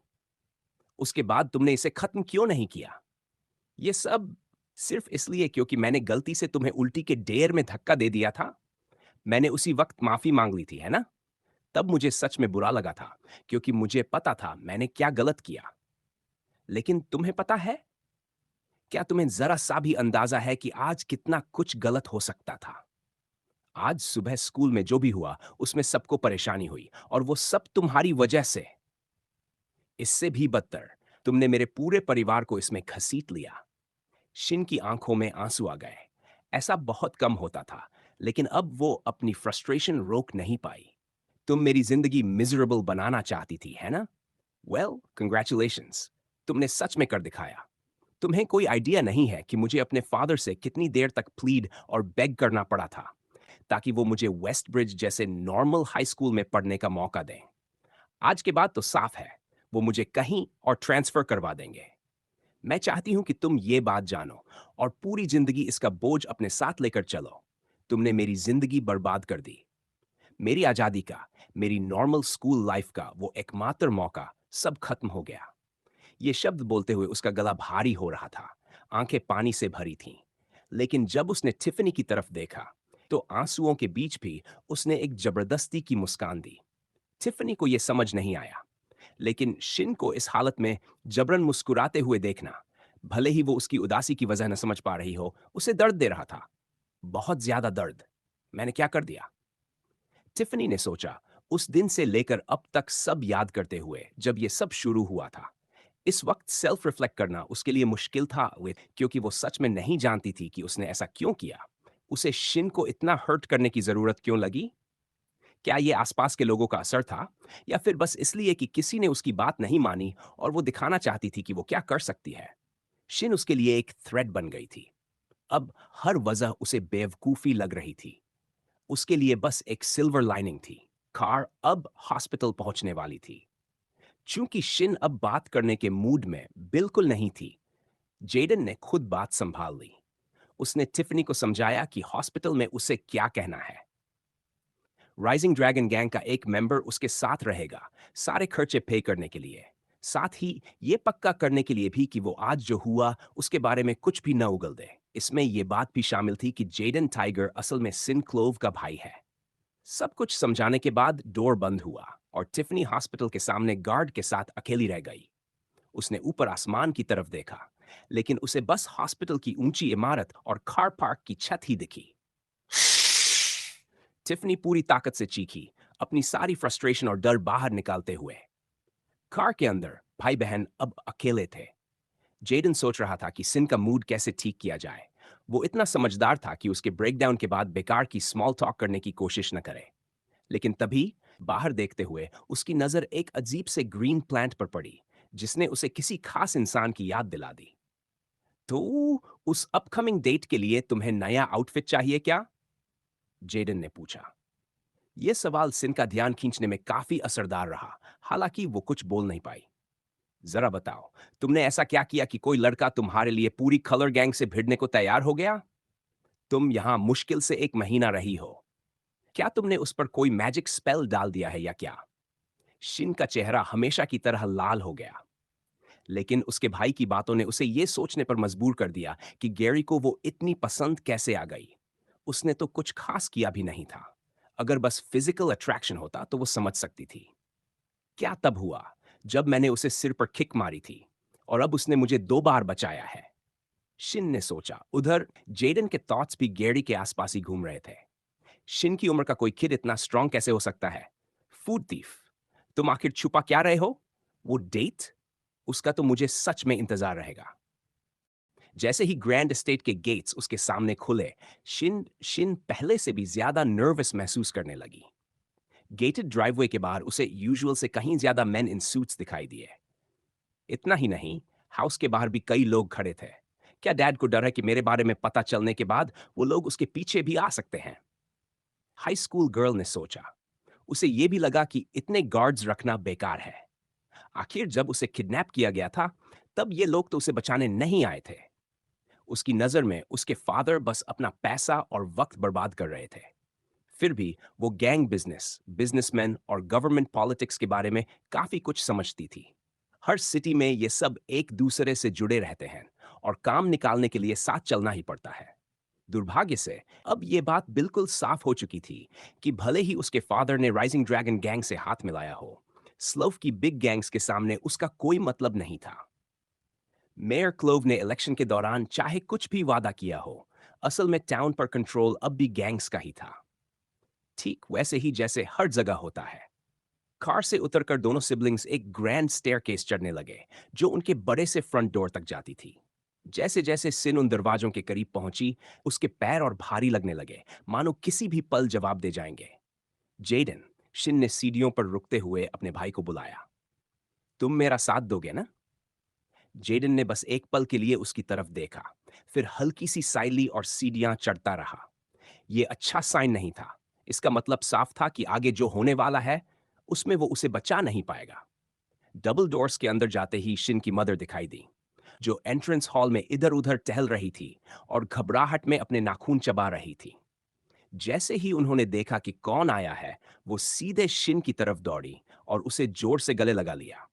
उसके बाद तुमने इसे खत्म क्यों नहीं किया? ये सब सिर्फ इसलिए क्योंकि मैंने गलती से तुम्हें उल्टी के ढेर में धक्का दे दिया था। मैंने उसी वक्त माफी मांग ली थी, है ना? तब मुझे सच में बुरा लगा था, क्योंकि मुझे पता था मैंने क्या गलत किया। लेकिन तुम्हें पता है, क्या तुम्हें जरा सा भी अंदाजा है कि आज कितना कुछ गलत हो सकता था? आज सुबह स्कूल में जो भी हुआ उसमें सबको परेशानी हुई और वो सब तुम्हारी वजह से। इससे भी बदतर, तुमने मेरे पूरे परिवार को इसमें घसीट लिया। शिन की आंखों में आंसू आ गए। ऐसा बहुत कम होता था, लेकिन अब वो अपनी फ्रस्ट्रेशन रोक नहीं पाई। तुम मेरी जिंदगी मिजरेबल बनाना चाहती थी, है ना? वेल, कंग्रेचुलेशंस, तुमने सच में कर दिखाया। तुम्हें कोई आइडिया नहीं है कि मुझे अपने फादर से कितनी देर तक प्लीड और बेग करना पड़ा था ताकि वो मुझे वेस्ट ब्रिज जैसे नॉर्मल हाई स्कूल में पढ़ने का मौका दें। आज के बाद तो साफ है, वो मुझे कहीं और ट्रांसफर करवा देंगे। मैं चाहती हूं कि तुम ये बात जानो और पूरी जिंदगी इसका बोझ अपने साथ लेकर चलो। तुमने मेरी जिंदगी बर्बाद कर दी। मेरी आजादी का, मेरी नॉर्मल स्कूल लाइफ का वो एकमात्र मौका सब खत्म हो गया। ये शब्द बोलते हुए उसका गला भारी हो रहा था, आंखें पानी से भरी थीं। लेकिन जब उसने टिफनी की तरफ देखा, तो आंसुओं के बीच भी उसने एक जबरदस्ती की मुस्कान दी। टिफनी को यह समझ नहीं आया, लेकिन शिन को इस हालत में जबरन मुस्कुराते हुए देखना, भले ही वो उसकी उदासी की वजह न समझ पा रही हो, उसे दर्द दे रहा था। बहुत ज्यादा दर्द। मैंने क्या कर दिया? टिफनी ने सोचा, उस दिन से लेकर अब तक सब याद करते हुए जब ये सब शुरू हुआ था। इस वक्त सेल्फ रिफ्लेक्ट करना उसके लिए मुश्किल था, क्योंकि वो सच में नहीं जानती थी कि उसने ऐसा क्यों किया। उसे शिन को इतना हर्ट करने की जरूरत क्यों लगी? क्या ये आसपास के लोगों का असर था, या फिर बस इसलिए कि किसी ने उसकी बात नहीं मानी और वो दिखाना चाहती थी कि वो क्या कर सकती है? शिन उसके लिए एक थ्रेट बन गई थी। अब हर वजह उसे बेवकूफी लग रही थी। उसके लिए बस एक सिल्वर लाइनिंग थी। कार अब हॉस्पिटल पहुंचने वाली थी। चूंकि शिन अब बात करने के मूड में बिल्कुल नहीं थी, जेडन ने खुद बात संभाल ली। उसने टिफनी को समझाया कि हॉस्पिटल में उसे क्या कहना है। राइजिंग ड्रैगन गैंग का एक मेंबर उसके साथ रहेगा, सारे खर्चे पे करने के लिए। साथ ही ये पक्का करने के लिए भी कि वो आज जो हुआ उसके बारे में कुछ भी न उगल दे। इसमें यह बात भी शामिल थी कि जेडन टाइगर असल में सिन क्लोव का भाई है। सब कुछ समझाने के बाद डोर बंद हुआ और टिफनी हॉस्पिटल के सामने गार्ड के साथ अकेली रह गई। उसने ऊपर आसमान की तरफ देखा, लेकिन उसे बस हॉस्पिटल की ऊंची इमारत और कार पार्क की छत ही दिखी। टिफनी पूरी ताकत से चीखी, अपनी सारी फ्रस्ट्रेशन और डर बाहर निकालते हुए। कार के अंदर भाई बहन अब अकेले थे। जेडन सोच रहा था कि सिन का मूड कैसे ठीक किया जाए। वो इतना समझदार था कि उसके ब्रेकडाउन के बाद बेकार की स्मॉल टॉक करने की कोशिश न करे। लेकिन तभी बाहर देखते हुए उसकी नजर एक अजीब से ग्रीन प्लांट पर पड़ी, जिसने उसे किसी खास इंसान की याद दिला दी। तो उस अपकमिंग डेट के लिए तुम्हें नया आउटफिट चाहिए क्या? जेडन ने पूछा। यह सवाल सिन का ध्यान खींचने में काफी असरदार रहा, हालांकि वो कुछ बोल नहीं पाई। जरा बताओ, तुमने ऐसा क्या किया कि कोई लड़का तुम्हारे लिए पूरी कलर गैंग से भिड़ने को तैयार हो गया? तुम यहां मुश्किल से एक महीना रही हो। क्या तुमने उस पर कोई मैजिक स्पेल डाल दिया है या क्या? शिन का चेहरा हमेशा की तरह लाल हो गया, लेकिन उसके भाई की बातों ने उसे ये सोचने पर मजबूर कर दिया कि गैरी को वो इतनी पसंद कैसे आ गई। उसने तो कुछ खास किया भी नहीं था। अगर बस फिजिकल अट्रैक्शन होता तो वो समझ सकती थी। क्या तब हुआ जब मैंने उसे सिर पर किक मारी थी और अब उसने मुझे 2 बार बचाया है? शिन ने सोचा। उधर जेडन के थॉट्स भी गैरी के आसपास ही घूम रहे थे। शिन की उम्र का कोई किड इतना स्ट्रांग कैसे हो सकता है? Food thief. तुम आखिर छुपा क्या रहे हो? वो डेट, उसका तो मुझे सच में इंतजार रहेगा। जैसे ही ग्रैंड एस्टेट के गेट्स उसके सामने खुले, शिन शिन पहले से भी ज्यादा नर्वस महसूस करने लगी। गेटेड ड्राइववे के बाहर उसे यूजुअल से कहीं ज्यादा मेन इन सूट्स दिखाई दिए। इतना ही नहीं, हाउस के बाहर भी कई लोग खड़े थे। क्या डैड को डर है कि मेरे बारे में पता चलने के बाद वो लोग उसके पीछे भी आ सकते हैं? हाई स्कूल गर्ल ने सोचा। उसे यह भी लगा कि इतने गार्ड्स रखना बेकार है। आखिर जब उसे किडनैप किया गया था, तब ये लोग तो उसे बचाने नहीं आए थे। उसकी नजर में उसके फादर बस अपना पैसा और वक्त बर्बाद कर रहे थे। फिर भी वो गैंग बिजनेस, बिजनेसमैन और गवर्नमेंट पॉलिटिक्स के बारे में काफी कुछ समझती थी। हर सिटी में ये सब एक दूसरे से जुड़े रहते हैं और काम निकालने के लिए साथ चलना ही पड़ता है। दुर्भाग्य से अब ये बात बिल्कुल साफ हो चुकी थी कि भले ही उसके फादर ने राइजिंग ड्रैगन गैंग से हाथ मिलाया हो, स्लोव की बिग गैंग्स के सामने उसका कोई मतलब नहीं था। मेयर क्लोव ने इलेक्शन के दौरान चाहे कुछ भी वादा किया हो, असल में टाउन पर कंट्रोल अब भी गैंग्स का ही था। ठीक वैसे ही जैसे हर जगह होता है। कार से उतरकर दोनों सिबलिंग्स एक ग्रैंड स्टेयरकेस चढ़ने लगे, जो उनके बड़े से फ्रंट डोर तक जाती थी। जैसे जैसे सिन उन दरवाजों के करीब पहुंची, उसके पैर और भारी लगने लगे, मानो किसी भी पल जवाब दे जाएंगे। जेडन, शिन ने सीढ़ियों पर रुकते हुए अपने भाई को बुलाया। तुम मेरा साथ दोगे ना? जेडन ने बस एक पल के लिए उसकी तरफ देखा, फिर हल्की सी साइली और सीढ़ियां चढ़ता रहा। ये अच्छा साइन नहीं था। इसका मतलब साफ था कि आगे जो होने वाला है, उसमें वो उसे बचा नहीं पाएगा। डबल डोर्स के अंदर जाते ही शिन की मदर दिखाई दी, जो एंट्रेंस हॉल में इधर-उधर टहल रही थी और घबराहट में अपने नाखून चबा रही थी। जैसे ही उन्होंने देखा कि कौन आया है, वो सीधे शिन की तरफ दौड़ी और उसे जोर से गले लगा लिया।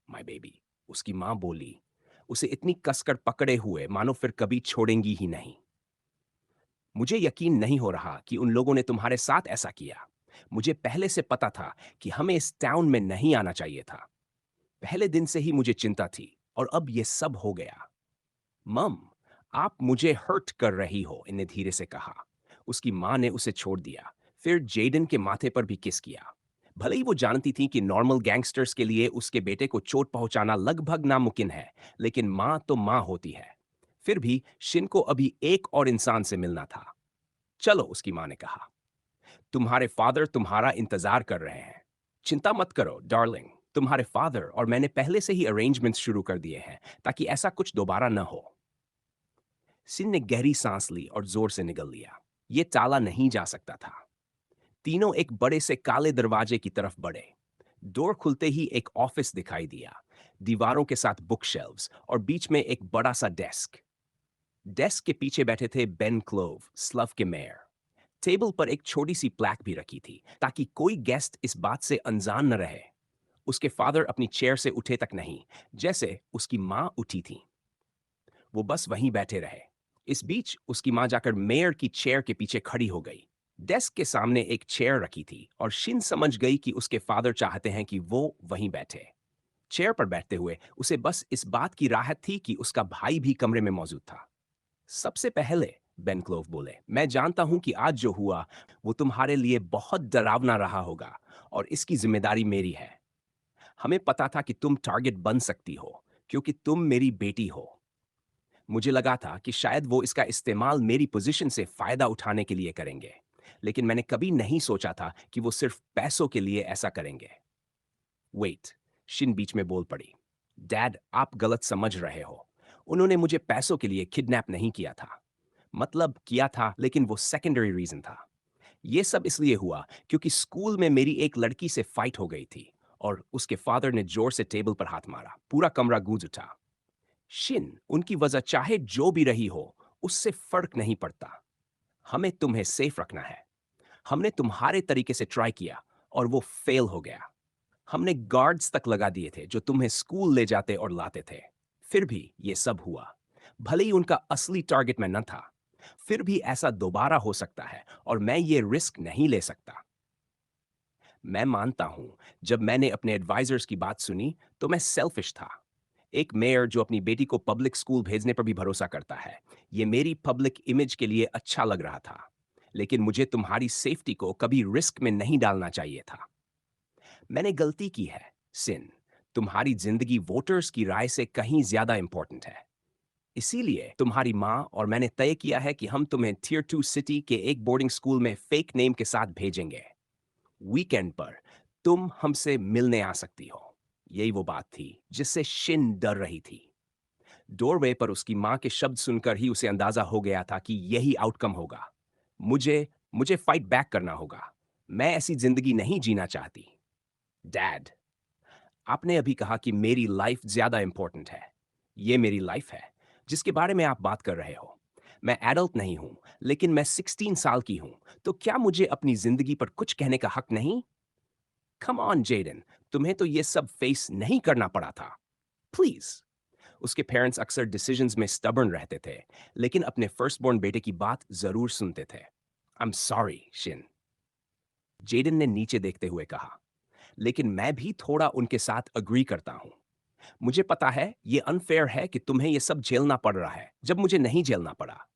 माय बेबी, उसकी मां बोली, उसे इतनी कसकर पकड़े हुए मानो फिर कभी छोड़ेंगी ही नहीं। मुझे यकीन नहीं हो रहा कि उन लोगों ने तुम्हारे साथ ऐसा किया। मुझे पहले से पता था कि हमें इस टाउन में नहीं आना चाहिए था। पहले दिन से ही मुझे चिंता थी और अब ये सब हो गया। मम, आप मुझे हर्ट कर रही हो, इन्हें धीरे से कहा। उसकी मां ने उसे छोड़ दिया, फिर जेडन के माथे पर भी किस किया। भले ही वो जानती थी कि नॉर्मल गैंगस्टर्स के लिए उसके बेटे को चोट पहुंचाना लगभग नामुमकिन है, लेकिन मां तो मां होती है। फिर भी शिन को अभी एक और इंसान से मिलना था। चलो, उसकी मां ने कहा, तुम्हारे फादर तुम्हारा इंतजार कर रहे हैं। चिंता मत करो डार्लिंग, तुम्हारे फादर और मैंने पहले से ही अरेंजमेंट्स शुरू कर दिए हैं ताकि ऐसा कुछ दोबारा न हो। सिन ने गहरी सांस ली और जोर से निगल लिया। ये टाला नहीं जा सकता था। तीनों एक बड़े से काले दरवाजे की तरफ बढ़े। डोर खुलते ही एक ऑफिस दिखाई दिया, दीवारों के साथ बुक शेल्व्स और बीच में एक बड़ा सा डेस्क। डेस्क के पीछे बैठे थे बेन क्लोव, स्लव के मेयर। टेबल पर एक छोटी सी प्लेक भी रखी थी ताकि कोई गेस्ट इस बात से अनजान न रहे। उसके फादर अपनी चेयर से उठे तक नहीं, जैसे उसकी मां उठी थी। वो बस वहीं बैठे रहे। इस बीच उसकी मां जाकर मेयर की चेयर के पीछे खड़ी हो गई। डेस्क के सामने एक चेयर रखी थी और शिन समझ गई कि उसके फादर चाहते हैं कि वो वहीं बैठे। चेयर पर बैठते हुए उसे बस इस बात की राहत थी कि उसका भाई भी कमरे में मौजूद था। सबसे पहले, बेन क्लोव बोले, मैं जानता हूं कि आज जो हुआ वो तुम्हारे लिए बहुत डरावना रहा होगा और इसकी जिम्मेदारी मेरी है। हमें पता था कि तुम टारगेट बन सकती हो क्योंकि तुम मेरी बेटी हो। मुझे लगा था कि शायद वो इसका इस्तेमाल मेरी पोजीशन से फायदा उठाने के लिए करेंगे, लेकिन मैंने कभी नहीं सोचा था कि वो सिर्फ पैसों के लिए ऐसा करेंगे। वेट, शिन बीच में बोल पड़ी। डैड, आप गलत समझ रहे हो। उन्होंने मुझे पैसों के लिए किडनैप नहीं किया था। मतलब किया था, लेकिन वो सेकेंडरी रीजन था। ये सब इसलिए हुआ क्योंकि स्कूल में मेरी एक लड़की से फाइट हो गई थी और उसके फादर ने जोर से टेबल पर हाथ मारा। पूरा कमरा गूंज उठा। शिन, उनकी वजह चाहे जो भी रही हो, उससे फर्क नहीं पड़ता। हमें तुम्हें सेफ रखना है। हमने तुम्हारे तरीके से ट्राई किया और वो फेल हो गया। हमने गार्ड्स तक लगा दिए थे जो तुम्हें स्कूल ले जाते और लाते थे। फिर भी ये सब हुआ। भले ही उनका असली टारगेट मैं न था, फिर भी ऐसा दोबारा हो सकता है और मैं ये रिस्क नहीं ले सकता। मैं मानता हूं, जब मैंने अपने एडवाइजर्स की बात सुनी तो मैं सेल्फिश था। एक मेयर जो अपनी बेटी को पब्लिक स्कूल भेजने पर भी भरोसा करता है, ये मेरी पब्लिक इमेज के लिए अच्छा लग रहा था। लेकिन मुझे तुम्हारी सेफ्टी को कभी रिस्क में नहीं डालना चाहिए था। मैंने गलती की है, सिन। तुम्हारी जिंदगी वोटर्स की राय से कहीं ज्यादा इंपॉर्टेंट है। इसीलिए तुम्हारी माँ और मैंने तय किया है कि हम तुम्हें टियर 2 सिटी के एक बोर्डिंग स्कूल में फेक नेम के साथ भेजेंगे। वीकेंड पर तुम हमसे मिलने आ सकती हो। यही वो बात थी जिससे शिन डर रही थी। डोरवे पर उसकी मां के शब्द सुनकर ही उसे अंदाजा हो गया था कि यही आउटकम होगा। मुझे मुझे फाइट बैक करना होगा। मैं ऐसी जिंदगी नहीं जीना चाहती। डैड, आपने अभी कहा कि मेरी लाइफ ज्यादा इंपॉर्टेंट है। ये मेरी लाइफ है जिसके बारे में आप बात कर रहे हो। मैं एडल्ट नहीं हूं, लेकिन मैं 16 साल की हूं, तो क्या मुझे अपनी जिंदगी पर कुछ कहने का हक नहीं? कम ऑन जेडन, तुम्हें तो ये सब फेस नहीं करना पड़ा था। प्लीज। उसके पेरेंट्स अक्सर डिसीजंस में स्टबर्न रहते थे, लेकिन अपने फर्स्ट बोर्न बेटे की बात जरूर सुनते थे। I am sorry, Shin, Jayden ने नीचे देखते हुए कहा। लेकिन मैं भी थोड़ा उनके साथ अग्री करता हूं। मुझे पता है ये अनफेयर है कि तुम्हें ये सब झेलना पड़ रहा है जब मुझे नहीं झेलना पड़ा।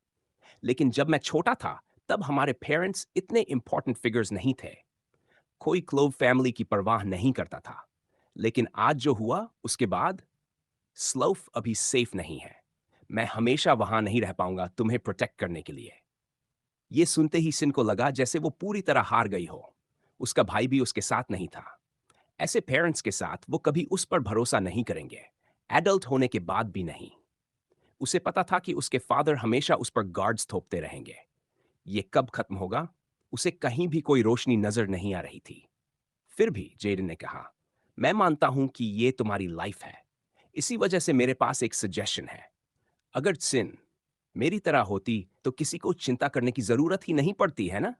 लेकिन जब मैं छोटा था, तब हमारे पेरेंट्स इतने इंपॉर्टेंट फिगर्स नहीं थे। कोई क्लोव फैमिली की परवाह नहीं करता था। लेकिन आज जो हुआ उसके बाद, स्लोफ अभी सेफ नहीं है। मैं हमेशा वहां नहीं रह पाऊंगा तुम्हें प्रोटेक्ट करने के लिए। ये सुनते ही सिन को लगा जैसे वो पूरी तरह हार गई हो। उसका भाई भी उसके साथ नहीं था। ऐसे पेरेंट्स के साथ वो कभी उस पर भरोसा नहीं करेंगे, एडल्ट होने के बाद भी नहीं। उसे पता था कि उसके फादर हमेशा उस पर गार्ड्स थोपते रहेंगे। ये कब खत्म होगा? उसे कहीं भी कोई रोशनी नजर नहीं आ रही थी। फिर भी जेडन ने कहा, मैं मानता हूं कि ये तुम्हारी लाइफ है। इसी वजह से मेरे पास एक सजेशन है। अगर सिन मेरी तरह होती तो किसी को चिंता करने की जरूरत ही नहीं पड़ती, है ना?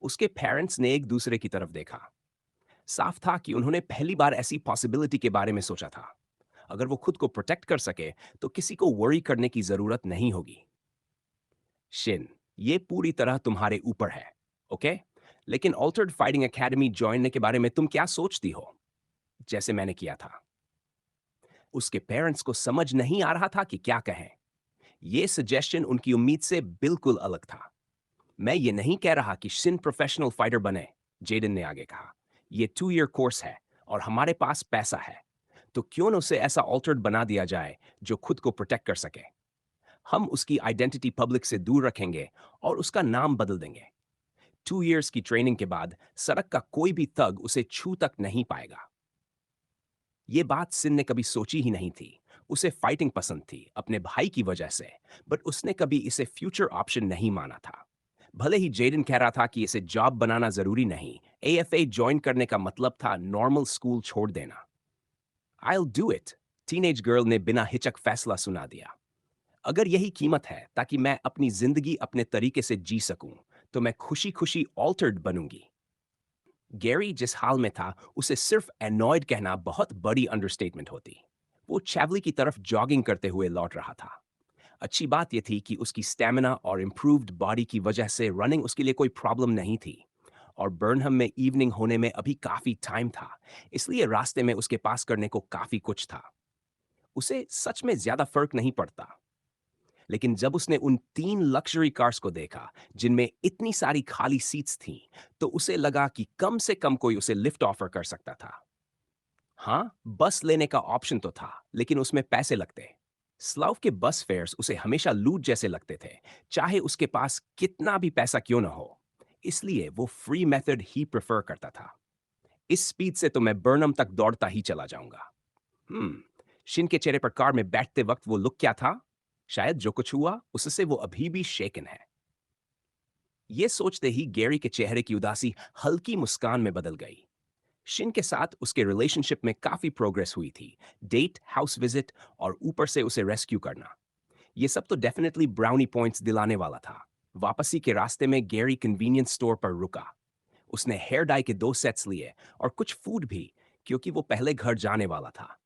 उसके पेरेंट्स ने एक दूसरे की तरफ देखा। साफ था कि उन्होंने पहली बार ऐसी पॉसिबिलिटी के बारे में सोचा था। अगर वो खुद को प्रोटेक्ट कर सके तो किसी को वरी करने की जरूरत नहीं होगी। शिन, ये पूरी तरह तुम्हारे ऊपर है, ओके? लेकिन ऑल्टर्ड फाइटिंग एकेडमी ज्वाइन के बारे में तुम क्या सोचती हो? जैसे मैंने किया था। उसके पेरेंट्स को समझ नहीं आ रहा था कि क्या कहें। ये सजेशन उनकी उम्मीद से बिल्कुल अलग था। मैं ये नहीं कह रहा कि शिन प्रोफेशनल फाइटर बने, जेडन ने आगे कहा। ये 2 ईयर कोर्स है और हमारे पास पैसा है। तो क्यों न उसे ऐसा ऑल्टर्ड बना दिया जाए जो खुद को प्रोटेक्ट कर सके। हम उसकी आइडेंटिटी पब्लिक से दूर रखेंगे और उसका नाम बदल देंगे। 2 इयर्स की ट्रेनिंग के बाद सड़क का कोई भी थग उसे छू तक नहीं पाएगा। ये बात सिन ने कभी सोची ही नहीं थी। उसे फाइटिंग पसंद थी अपने भाई की वजह से, बट उसने कभी इसे फ्यूचर ऑप्शन नहीं माना था। भले ही जेडन कह रहा था कि इसे जॉब बनाना जरूरी नहीं, एएफए ज्वाइन करने का मतलब था नॉर्मल स्कूल छोड़ देना। I'll do it, teenage girl ने बिना हिचक फैसला सुना दिया। अगर यही कीमत है ताकि मैं अपनी जिंदगी अपने तरीके से जी सकूं, तो मैं खुशी खुशी ऑल्टर्ड बनूंगी। गैरी जिस हाल में था उसे सिर्फ एनॉयड कहना बहुत बड़ी अंडरस्टेटमेंट होती। वो चैवली की तरफ जॉगिंग करते हुए लौट रहा था। अच्छी बात यह थी कि उसकी स्टैमिना और इम्प्रूव्ड बॉडी की वजह से रनिंग उसके लिए कोई प्रॉब्लम नहीं थी। और बर्नहम में इवनिंग होने में अभी काफी टाइम था, इसलिए रास्ते में उसके पास करने को काफी कुछ था। उसे सच में ज्यादा फर्क नहीं पड़ता। लेकिन जब उसने उन 3 लग्जरी कार्स को देखा जिनमें इतनी सारी खाली सीट्स थीं, तो उसे लगा कि कम से कम कोई उसे लिफ्ट ऑफर कर सकता था। हाँ, बस लेने का ऑप्शन तो था, लेकिन उसमें पैसे लगते। स्लाव के बस फेयर्स उसे हमेशा लूट जैसे लगते थे, चाहे उसके पास कितना भी पैसा क्यों ना हो। इसलिए वो फ्री मेथड ही प्रेफर करता था। इस स्पीड से तो मैं बर्नम तक दौड़ता ही चला जाऊंगा। हम्म। शिन के चेहरे पर कार में बैठते वक्त वो लुक क्या था? शायद जो कुछ हुआ उससे वो अभी भी शेकन है। ये सोचते ही गैरी के चेहरे की उदासी हल्की मुस्कान में बदल गई। शिन के साथ उसके रिलेशनशिप में काफी प्रोग्रेस हुई थी। डेट, हाउस विजिट और ऊपर से उसे रेस्क्यू करना, ये सब तो डेफिनेटली ब्राउनी पॉइंट्स दिलाने वाला था। वापसी के रास्ते में गैरी कन्वीनियंस स्टोर पर रुका। उसने हेयर डाई के 2 सेट्स लिए और कुछ फूड भी, क्योंकि वो पहले घर जाने वाला था।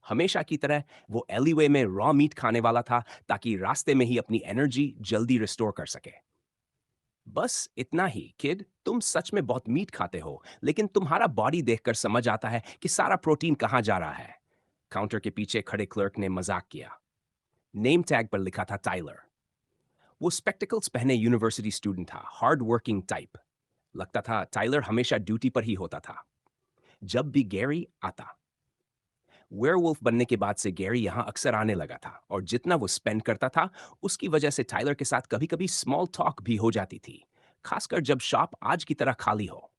हमेशा की तरह वो एलिवे में रॉ मीट खाने वाला था ताकि रास्ते में ही अपनी एनर्जी जल्दी रिस्टोर कर सके। बस इतना ही किड, तुम सच में बहुत मीट खाते हो, लेकिन तुम्हारा बॉडी देखकर समझ आता है कि सारा प्रोटीन कहाँ जा रहा है। काउंटर के पीछे खड़े क्लर्क ने मजाक किया। नेम टैग पर लिखा था टाइलर। वो स्पेक्टिकल्स पहने यूनिवर्सिटी स्टूडेंट था, हार्ड वर्किंग टाइप। लगता था टाइलर हमेशा ड्यूटी पर ही होता था जब भी गैरी आता। वेयरवुल्फ बनने के बाद से गैरी यहाँ अक्सर आने लगा था और जितना वो स्पेंड करता था उसकी वजह से टाइलर के साथ कभी-कभी स्मॉल टॉक भी हो जाती थी, खासकर जब शॉप आज की तरह खाली हो।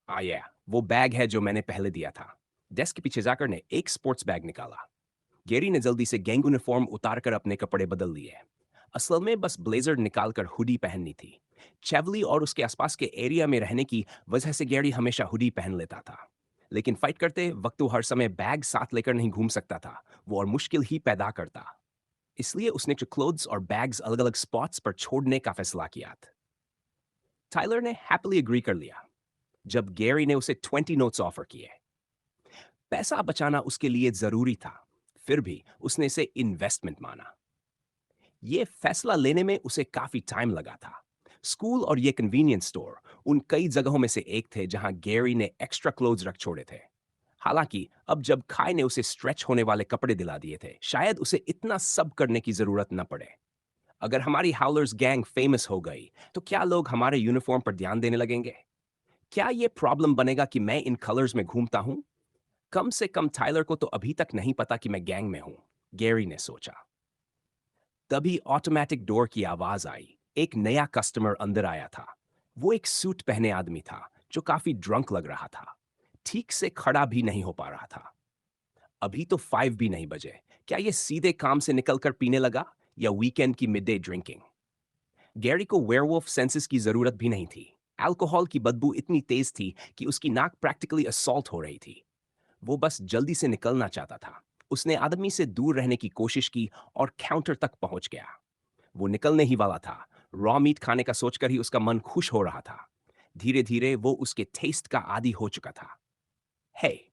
या वो बैग है जो मैंने पहले दिया था। डेस्क के पीछे जाकर ने एक स्पोर्ट्स बैग निकाला। गैरी ने जल्दी से गैंग यूनिफॉर्म उतारकर अपने कपड़े बदल लिए। असल में बस ब्लेजर निकालकर हुडी पहननी थी। चेवली और उसके आसपास के एरिया में रहने की वजह से गैरी हमेशा हुडी पहन लेता था। लेकिन फाइट करते वक्त वो हर समय बैग साथ लेकर नहीं घूम सकता था, वो और मुश्किल ही पैदा करता। इसलिए उसने क्लोथ्स और बैग्स अलग अलग स्पॉट्स पर छोड़ने का फैसला किया। टाइलर ने हैप्पीली एग्री कर लिया जब गैरी ने उसे 20 नोट्स ऑफर किए। पैसा बचाना उसके लिए जरूरी था, फिर भी उसने इसे इन्वेस्टमेंट माना। ये फैसला लेने में उसे काफी टाइम लगा था। स्कूल और ये कन्वीनियंस स्टोर उन कई जगहों में से एक थे जहां गैरी ने एक्स्ट्रा क्लोथ्स रख छोड़े थे। हालांकि अब जब खाई ने उसे स्ट्रेच होने वाले कपड़े दिला दिए थे, शायद उसे इतना सब करने की जरूरत न पड़े। अगर हमारी हाउलर्स गैंग फेमस हो गई, तो क्या लोग हमारे यूनिफॉर्म पर ध्यान देने लगेंगे? क्या ये प्रॉब्लम बनेगा कि मैं इन कलर्स में घूमता हूं? कम से कम टाइलर को तो अभी तक नहीं पता कि मैं गैंग में हूं, गैरी ने सोचा। तभी ऑटोमेटिक डोर की आवाज आई। एक नया कस्टमर अंदर आया था। वो एक सूट पहने आदमी था जो काफी ड्रंक लग रहा था। ठीक से खड़ा भी नहीं हो पा रहा था। अभी तो 5 भी नहीं बजे। क्या ये सीधे काम से निकलकर पीने लगा या वीकेंड की मिड डे ड्रिंकिंग? गैरी को वेयरवुल्फ सेंसेस की जरूरत भी नहीं थी। अल्कोहल की बदबू इतनी तेज थी कि उसकी नाक प्रैक्टिकली असॉल्ट हो रही थी। वो बस जल्दी से निकलना चाहता था। उसने आदमी से दूर रहने की कोशिश की और काउंटर तक पहुंच गया। वो निकलने ही वाला था। रॉ मीट खाने का सोचकर ही उसका मन खुश हो रहा था। धीरे धीरे वो उसके टेस्ट का आदी हो चुका था। हे,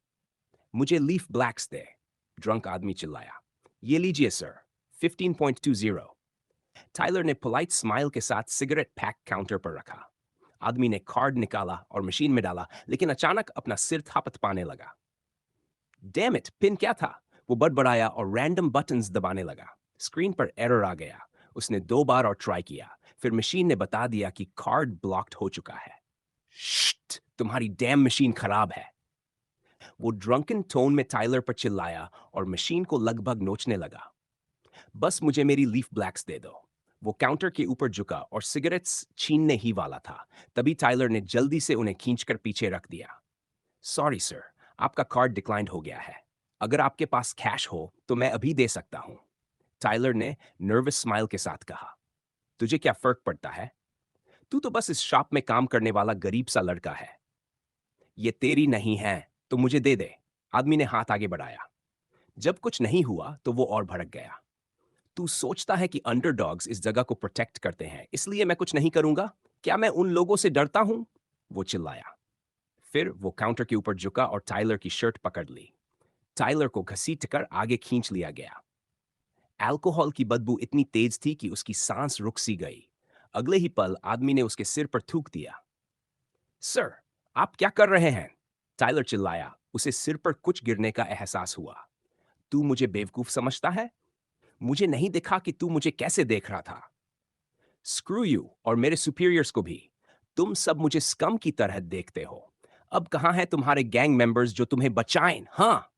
मुझे लीफ ब्लैक्स दे, ड्रंक आदमी चिल्लाया। ये लीजिए सर, 15.20। टाइलर ने पोलाइट स्माइल के साथ सिगरेट पैक काउंटर पर रखा। आदमी ने कार्ड निकाला और मशीन में डाला, लेकिन अचानक अपना सिर थापत पाने लगा। डैम इट, पिन क्या था? वो बड़बड़ाया और रैंडम बटन्स दबाने लगा। स्क्रीन पर एरर आ गया। उसने 2 बार और ट्राई किया। फिर मशीन ने बता दिया कि कार्ड ब्लॉक्ड हो चुका है। शिट, तुम्हारी डैम मशीन खराब है। वो ड्रंकन टोन में टाइलर पर चिल्लाया और मशीन को लगभग नोचने लगा। बस मुझे मेरी लीफ ब्लैक्स दे दो। वो काउंटर के ऊपर झुका और सिगरेट्स छीनने ही वाला था। तभी टाइलर ने जल्दी से उन्हें खींचकर पीछे रख दिया। सॉरी सर, आपका कार्ड डिक्लाइंड हो गया है। अगर आपके पास कैश हो तो मैं अभी दे सकता हूं। टाइलर ने नर्वस स्माइल के साथ कहा। तुझे क्या फर्क पड़ता है? तू तो बस इस शॉप में काम करने वाला गरीब सा लड़का है। ये तेरी नहीं है, तो मुझे दे दे। आदमी ने हाथ आगे बढ़ाया। जब कुछ नहीं हुआ तो वो और भड़क गया। तू सोचता है कि अंडरडॉग्स इस जगह को प्रोटेक्ट करते हैं, इसलिए मैं कुछ नहीं करूंगा? क्या मैं उन लोगों से डरता हूं? वो चिल्लाया। फिर वो काउंटर के ऊपर झुका और टाइलर की शर्ट पकड़ ली। टाइलर को घसीटकर आगे खींच लिया गया। अल्कोहल की बदबू इतनी तेज थी कि उसकी सांस रुक सी गई। अगले ही पल आदमी ने उसके सिर पर थूक दिया। सर, आप क्या कर रहे हैं? टाइलर चिल्लाया। उसे सिर पर कुछ गिरने का एहसास हुआ। तू मुझे बेवकूफ समझता है? मुझे नहीं दिखा कि तू मुझे कैसे देख रहा था। स्क्रू यू और मेरे सुपीरियर्स को भी। तुम सब मुझे स्कम की तरह देखते हो। अब कहाँ हैं तुम्हारे गैंग मेंबर्स जो तुम्हें बचाएं? हाँ।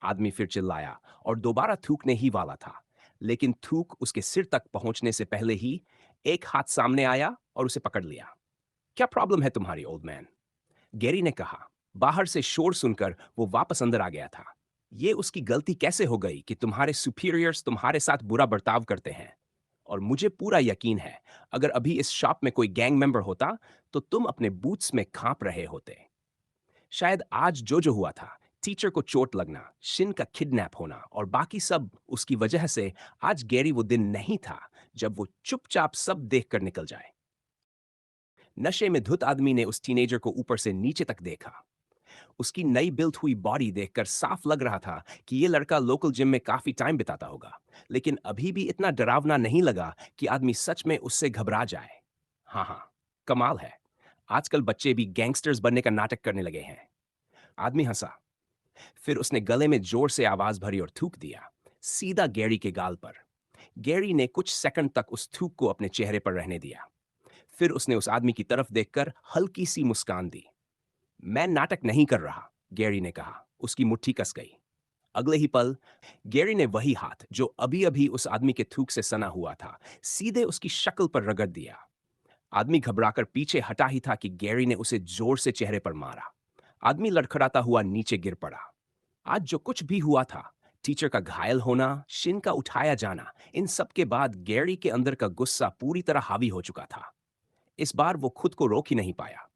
आदमी फिर चिल्लाया और दोबारा थूकने ही वाला था। लेकिन थूक उसके सिर तक पहुंचने से पहले ही एक हाथ सामने आया और उसे पकड़ लिया। क्या प्रॉब्लम है तुम्हारी, ओल्ड मैन? गैरी ने कहा। बाहर से शोर सुनकर वो वापस अंदर आ गया था। ये उसकी गलती कैसे हो गई कि तुम्हारे सुपीरियर्स तुम्हारे साथ बुरा बर्ताव करते हैं? और मुझे पूरा यकीन है, अगर अभी इस शॉप में कोई गैंग मेंबर होता तो तुम अपने बूट्स में कांप रहे होते। शायद आज जो जो हुआ था, टीचर को चोट लगना, शिन का किडनैप होना और बाकी सब उसकी वजह से, आज गैरी वो दिन नहीं था जब वो चुपचाप सब देखकर निकल जाए। नशे में धुत आदमी ने उस टीनेजर को ऊपर से नीचे तक देखा। उसकी नई बिल्ट हुई बॉडी देखकर साफ लग रहा था कि ये लड़का लोकल जिम में काफी टाइम बिताता होगा। लेकिन अभी भी इतना डरावना नहीं लगा कि आदमी सच में उससे घबरा जाए। हाँ हाँ, कमाल है। आजकल बच्चे भी गैंगस्टर्स बनने का नाटक करने लगे हैं। आदमी हंसा। फिर उसने गले में जोर से आवाज भरी और थूक दिया, सीधा गैरी के गाल पर। गैरी ने कुछ सेकंड तक उस थूक को अपने चेहरे पर रहने दिया। फिर उसने उस आदमी की तरफ देखकर हल्की सी मुस्कान दी। मैं नाटक नहीं कर रहा, गैरी ने कहा। उसकी मुट्ठी कस गई। अगले ही पल गैरी ने वही हाथ जो अभी अभी उस आदमी के थूक से सना हुआ था, सीधे उसकी शक्ल पर रगड़ दिया। आदमी घबराकर पीछे हटा ही था कि गैरी ने उसे जोर से चेहरे पर मारा। आदमी लड़खड़ाता हुआ नीचे गिर पड़ा। आज जो कुछ भी हुआ था, टीचर का घायल होना, शिन का उठाया जाना, इन सब के बाद गैरी के अंदर का गुस्सा पूरी तरह हावी हो चुका था। इस बार वो खुद को रोक ही नहीं पाया।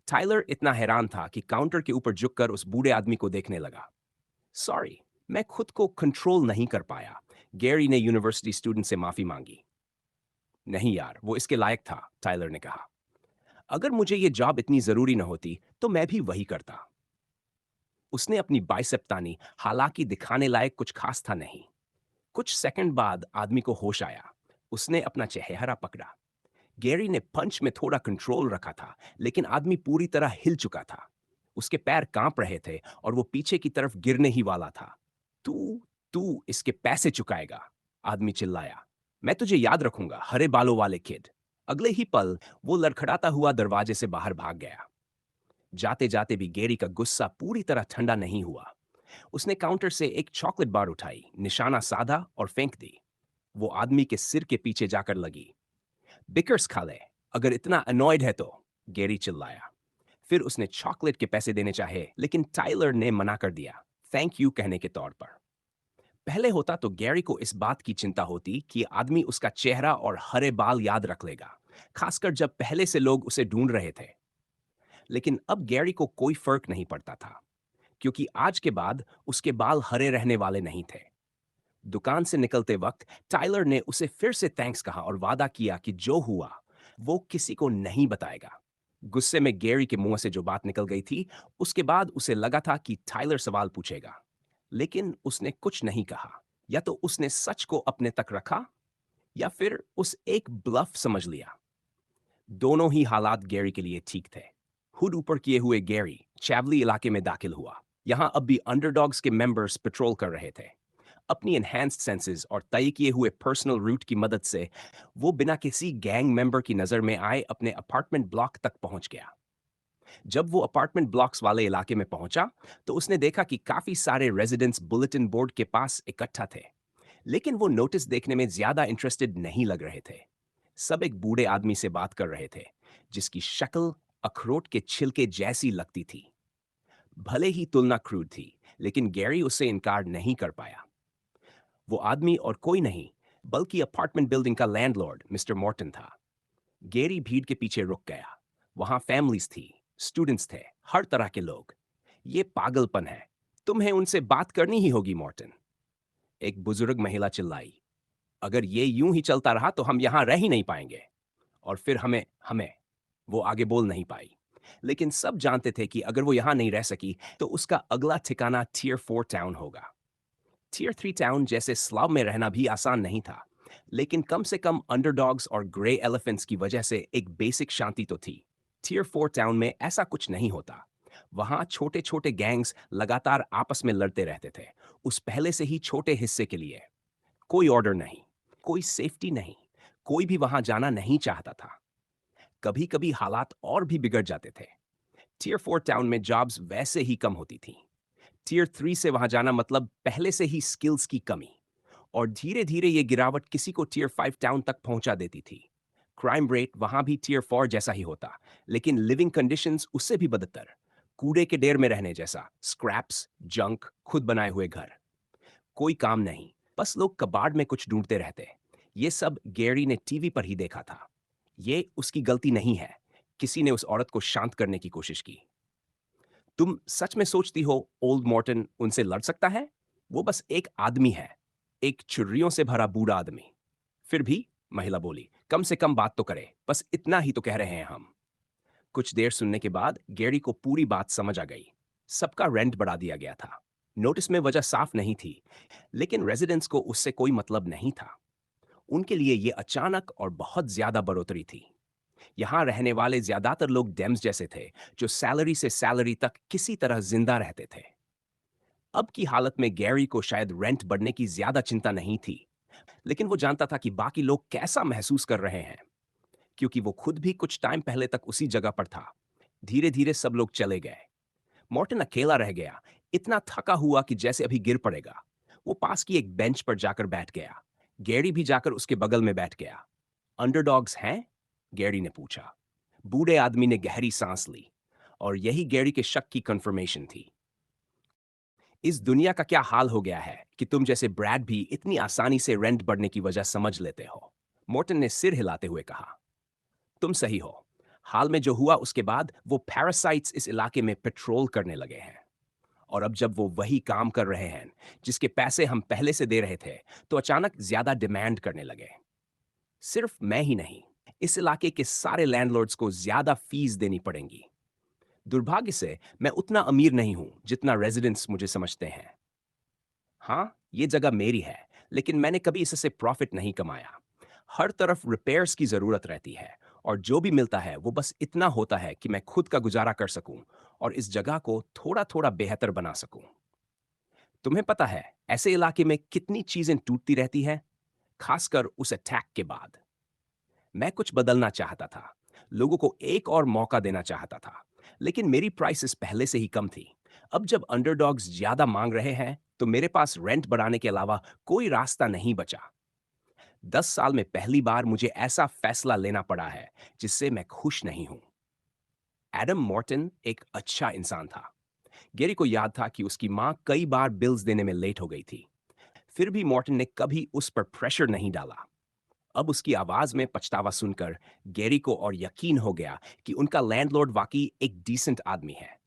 टाइलर इतना हैरान था कि काउंटर के ऊपर झुककर उस बूढ़े आदमी को देखने लगा। सॉरी, मैं खुद को कंट्रोल नहीं कर पाया। गैरी ने यूनिवर्सिटी स्टूडेंट से माफी मांगी। नहीं यार, वो इसके लायक था, टाइलर ने कहा। अगर मुझे ये जॉब इतनी जरूरी न होती तो मैं भी वही करता। उसने अपनी बाइसेप तानी, हालांकि दिखाने लायक कुछ खास था नहीं। कुछ सेकंड बाद आदमी को होश आया। उसने अपना चेहरा पकड़ा। गैरी ने पंच में थोड़ा कंट्रोल रखा था, लेकिन आदमी पूरी तरह हिल चुका था। उसके पैर कांप रहे थे और वो पीछे की तरफ गिरने ही वाला था। तू तू इसके पैसे चुकाएगा, आदमी चिल्लाया। मैं तुझे याद रखूंगा, हरे बालों वाले किड। अगले ही पल वो लड़खड़ाता हुआ दरवाजे से बाहर भाग गया। जाते जाते भी गैरी का गुस्सा पूरी तरह ठंडा नहीं हुआ। उसने काउंटर से एक चॉकलेट बार उठाई, निशाना साधा और फेंक दी। वो आदमी के सिर के पीछे जाकर लगी। बिकर्स खा ले, अगर इतना अनॉयड है तो, गैरी चिल्लाया। फिर उसने चॉकलेट के पैसे देने चाहे, लेकिन टाइलर ने मना कर दिया, थैंक यू कहने के तौर पर। पहले होता तो गैरी को इस बात की चिंता होती कि आदमी उसका चेहरा और हरे बाल याद रख लेगा, खासकर जब पहले से लोग उसे ढूंढ रहे थे। लेकिन अब गैरी को कोई फर्क नहीं पड़ता था, क्योंकि आज के बाद उसके बाल हरे रहने वाले नहीं थे। दुकान से निकलते वक्त टाइलर ने उसे फिर से थैंक्स कहा और वादा किया कि जो हुआ वो किसी को नहीं बताएगा। गुस्से में गैरी के मुंह से जो बात निकल गई थी, उसके बाद उसे लगा था कि टाइलर सवाल पूछेगा, लेकिन उसने कुछ नहीं कहा। या तो उसने सच को अपने तक रखा, या फिर उस एक ब्लफ समझ लिया। दोनों ही हालात गैरी के लिए ठीक थे। हुड ऊपर किए हुए गैरी चैवली इलाके में दाखिल हुआ। यहां अब भी अंडरडॉग्स के मेंबर्स पेट्रोल कर रहे थे। अपनी एनहांस्ड सेंसेस और तय किए हुए पर्सनल रूट की मदद से वो बिना किसी गैंग मेंबर की नजर में आए अपने अपार्टमेंट ब्लॉक तक पहुंच गया। जब वो अपार्टमेंट ब्लॉक्स वाले इलाके में पहुंचा, तो उसने देखा कि काफी सारे रेजिडेंट्स बुलेटिन बोर्ड के पास इकट्ठा थे, लेकिन वो नोटिस देखने में ज्यादा इंटरेस्टेड नहीं लग रहे थे। सब एक बूढ़े आदमी से बात कर रहे थे, जिसकी शक्ल अखरोट के छिलके जैसी लगती थी। भले ही तुलना क्रूड थी, लेकिन गैरी उससे इनकार नहीं कर पाया। वो आदमी और कोई नहीं, बल्कि अपार्टमेंट बिल्डिंग का लैंडलॉर्ड मिस्टर मॉर्टन था। गैरी भीड़ के पीछे रुक गया। वहां फैमिलीज थी, स्टूडेंट्स थे, हर तरह के लोग। ये पागलपन है, तुम्हें उनसे बात करनी ही होगी मॉर्टन, एक बुजुर्ग महिला चिल्लाई। अगर ये यूं ही चलता रहा तो हम यहां रह ही नहीं पाएंगे। और फिर हमें हमें वो आगे बोल नहीं पाई। लेकिन सब जानते थे कि अगर वो यहां नहीं रह सकी, तो उसका अगला ठिकाना टियर 4 टाउन होगा। टियर 3 टाउन जैसे स्लम में रहना भी आसान नहीं था, लेकिन कम से कम अंडरडॉग्स और ग्रे एलिफेंट्स की वजह से एक बेसिक शांति तो थी। टियर 4 टाउन में ऐसा कुछ नहीं होता। वहां छोटे छोटे गैंग्स लगातार आपस में लड़ते रहते थे, उस पहले से ही छोटे हिस्से के लिए। कोई ऑर्डर नहीं, कोई सेफ्टी नहीं, कोई भी वहां जाना नहीं चाहता था। कभी कभी हालात और भी बिगड़ जाते थे। टियर 4 टाउन में जॉब्स वैसे ही कम होती थी। टियर 3 से वहां जाना मतलब पहले से ही स्किल्स की कमी। और धीरे धीरे ये गिरावट किसी को टियर 5 टाउन तक पहुंचा देती थी। क्राइम रेट वहां भी टियर 4 जैसा ही होता, लेकिन लिविंग कंडीशंस उससे भी बदतर। कूड़े के ढेर में रहने जैसा, स्क्रैप्स, जंक, खुद बनाए हुए घर। कोई काम नहीं, बस लोग कबाड़ में कुछ ढूंढते रहते। ये सब गैरी ने टीवी पर ही देखा था। ये उसकी गलती नहीं है, किसी ने उस औरत को शांत करने की कोशिश की। तुम सच में सोचती हो ओल्ड मॉर्टन उनसे लड़ सकता है? वो बस एक आदमी है, एक छुर्रियों से भरा बूढ़ा आदमी। फिर भी, महिला बोली, कम से कम बात तो करे, बस इतना ही तो कह रहे हैं हम। कुछ देर सुनने के बाद गैरी को पूरी बात समझ आ गई। सबका रेंट बढ़ा दिया गया था। नोटिस में वजह साफ नहीं थी, लेकिन रेजिडेंट्स को उससे कोई मतलब नहीं था। उनके लिए ये अचानक और बहुत ज्यादा बढ़ोतरी थी। यहाँ रहने वाले ज्यादातर लोग डेम्स जैसे थे, जो सैलरी से सैलरी तक किसी तरह जिंदा रहते थे। अब की हालत में गैरी को शायद रेंट बढ़ने की ज्यादा चिंता नहीं थी, लेकिन वो जानता था कि बाकी लोग कैसा महसूस कर रहे हैं, क्योंकि वो खुद भी कुछ टाइम पहले तक उसी जगह पर था। धीरे धीरे सब लोग चले गए। मॉर्टन अकेला रह गया, इतना थका हुआ कि जैसे अभी गिर पड़ेगा। वो पास की एक बेंच पर जाकर बैठ गया। गैरी भी जाकर उसके बगल में बैठ गया। अंडरडॉग्स हैं? गैरी ने पूछा। बूढ़े आदमी ने गहरी सांस ली, और यही गैरी के शक की कंफर्मेशन थी। इस दुनिया का क्या हाल हो गया है कि तुम जैसे ब्रैड भी इतनी आसानी से रेंट बढ़ने की वजह समझ लेते हो? मोर्टन ने सिर हिलाते हुए कहा। तुम सही हो। हाल में जो हुआ उसके बाद वो पैरासाइट्स इस इलाके में पेट्रोल करने लगे हैं। और अब जब वो वही काम कर रहे हैं जिसके पैसे हम पहले से दे रहे थे, तो अचानक ज्यादा डिमांड करने लगे। सिर्फ मैं ही नहीं, इस इलाके के सारे लैंडलॉर्ड्स को ज्यादा फीस देनी पड़ेंगी। दुर्भाग्य से मैं उतना अमीर नहीं हूं जितना रेजिडेंट्स मुझे समझते हैं। हाँ, ये जगह मेरी है, लेकिन मैंने कभी इससे प्रॉफिट नहीं कमाया। हर तरफ रिपेयर्स की जरूरत रहती है, और जो भी मिलता है वो बस इतना होता है कि मैं खुद का गुजारा कर सकूं और इस जगह को थोड़ा थोड़ा बेहतर बना सकूं। तुम्हें पता है ऐसे इलाके में कितनी चीजें टूटती रहती हैं, खासकर उस अटैक के बाद। मैं कुछ बदलना चाहता था, लोगों को एक और मौका देना चाहता था, लेकिन मेरी प्राइसेस पहले से ही कम थी। अब जब अंडरडॉग्स ज्यादा मांग रहे हैं, तो मेरे पास रेंट बढ़ाने के अलावा कोई रास्ता नहीं बचा। 10 साल में पहली बार मुझे ऐसा फैसला लेना पड़ा है जिससे मैं खुश नहीं हूं। एडम मॉर्टन एक अच्छा इंसान था। गेरी को याद था कि उसकी मां कई बार बिल्स देने में लेट हो गई थी। फिर भी मॉर्टन ने कभी उस पर प्रेशर नहीं डाला। अब उसकी आवाज में पछतावा सुनकर गेरी को और यकीन हो गया कि उनका लैंडलॉर्ड वाकई एक डिसेंट आदमी है।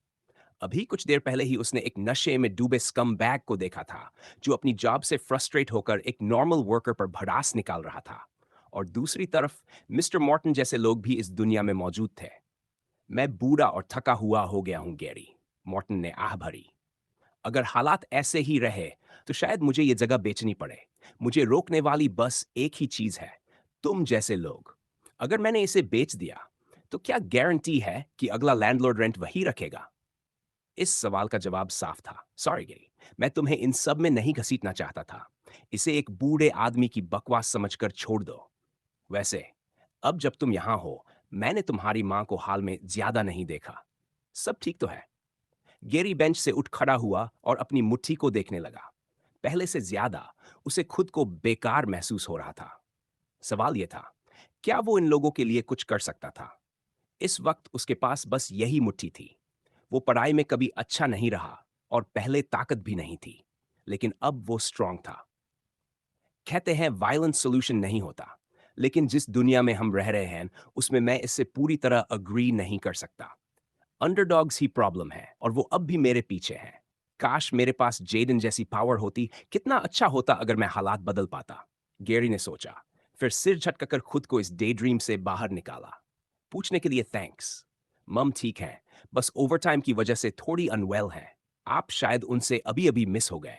अभी कुछ देर पहले ही उसने एक नशे में डूबे स्कम बैग को देखा था, जो अपनी जॉब से फ्रस्ट्रेट होकर एक नॉर्मल वर्कर पर भड़ास निकाल रहा था। और दूसरी तरफ मिस्टर मॉर्टन जैसे लोग भी इस दुनिया में मौजूद थे। मैं बूढ़ा और थका हुआ हो गया हूं गैरी, मॉर्टन ने आह भरी। अगर हालात ऐसे ही रहे तो शायद मुझे ये जगह बेचनी पड़े। मुझे रोकने वाली बस एक ही चीज है, तुम जैसे लोग। अगर मैंने इसे बेच दिया तो क्या गारंटी है कि अगला लैंडलॉर्ड रेंट वही रखेगा? इस सवाल का जवाब साफ था। सॉरी गिरी, मैं तुम्हें इन सब में नहीं घसीटना चाहता था। इसे एक बूढ़े आदमी की बकवास समझकर छोड़ दो। वैसे अब जब तुम यहां हो, मैंने तुम्हारी मां को हाल में ज्यादा नहीं देखा। सब ठीक तो है? गेरी बेंच से उठ खड़ा हुआ और अपनी मुट्ठी को देखने लगा। पहले से ज्यादा उसे खुद को बेकार महसूस हो रहा था। सवाल यह था, क्या वो इन लोगों के लिए कुछ कर सकता था? इस वक्त उसके पास बस यही मुट्ठी थी। वो पढ़ाई में कभी अच्छा नहीं रहा और पहले ताकत भी नहीं थी, लेकिन अब वो स्ट्रांग था। कहते हैं वायलेंस सॉल्यूशन नहीं होता, लेकिन जिस दुनिया में हम रह रहे हैं उसमें मैं इससे पूरी तरह अग्री नहीं कर सकता। अंडरडॉग्स ही प्रॉब्लम है और वो अब भी मेरे पीछे हैं। काश मेरे पास जेडन जैसी पावर होती, कितना अच्छा होता अगर मैं हालात बदल पाता। गेरी ने सोचा, फिर सिर झटकाकर खुद को इस डे ड्रीम से बाहर निकाला। पूछने के लिए थैंक्स। मम ठीक है, बस ओवरटाइम की वजह से थोड़ी अनवेल है। आप शायद उनसे अभी अभी मिस हो गए।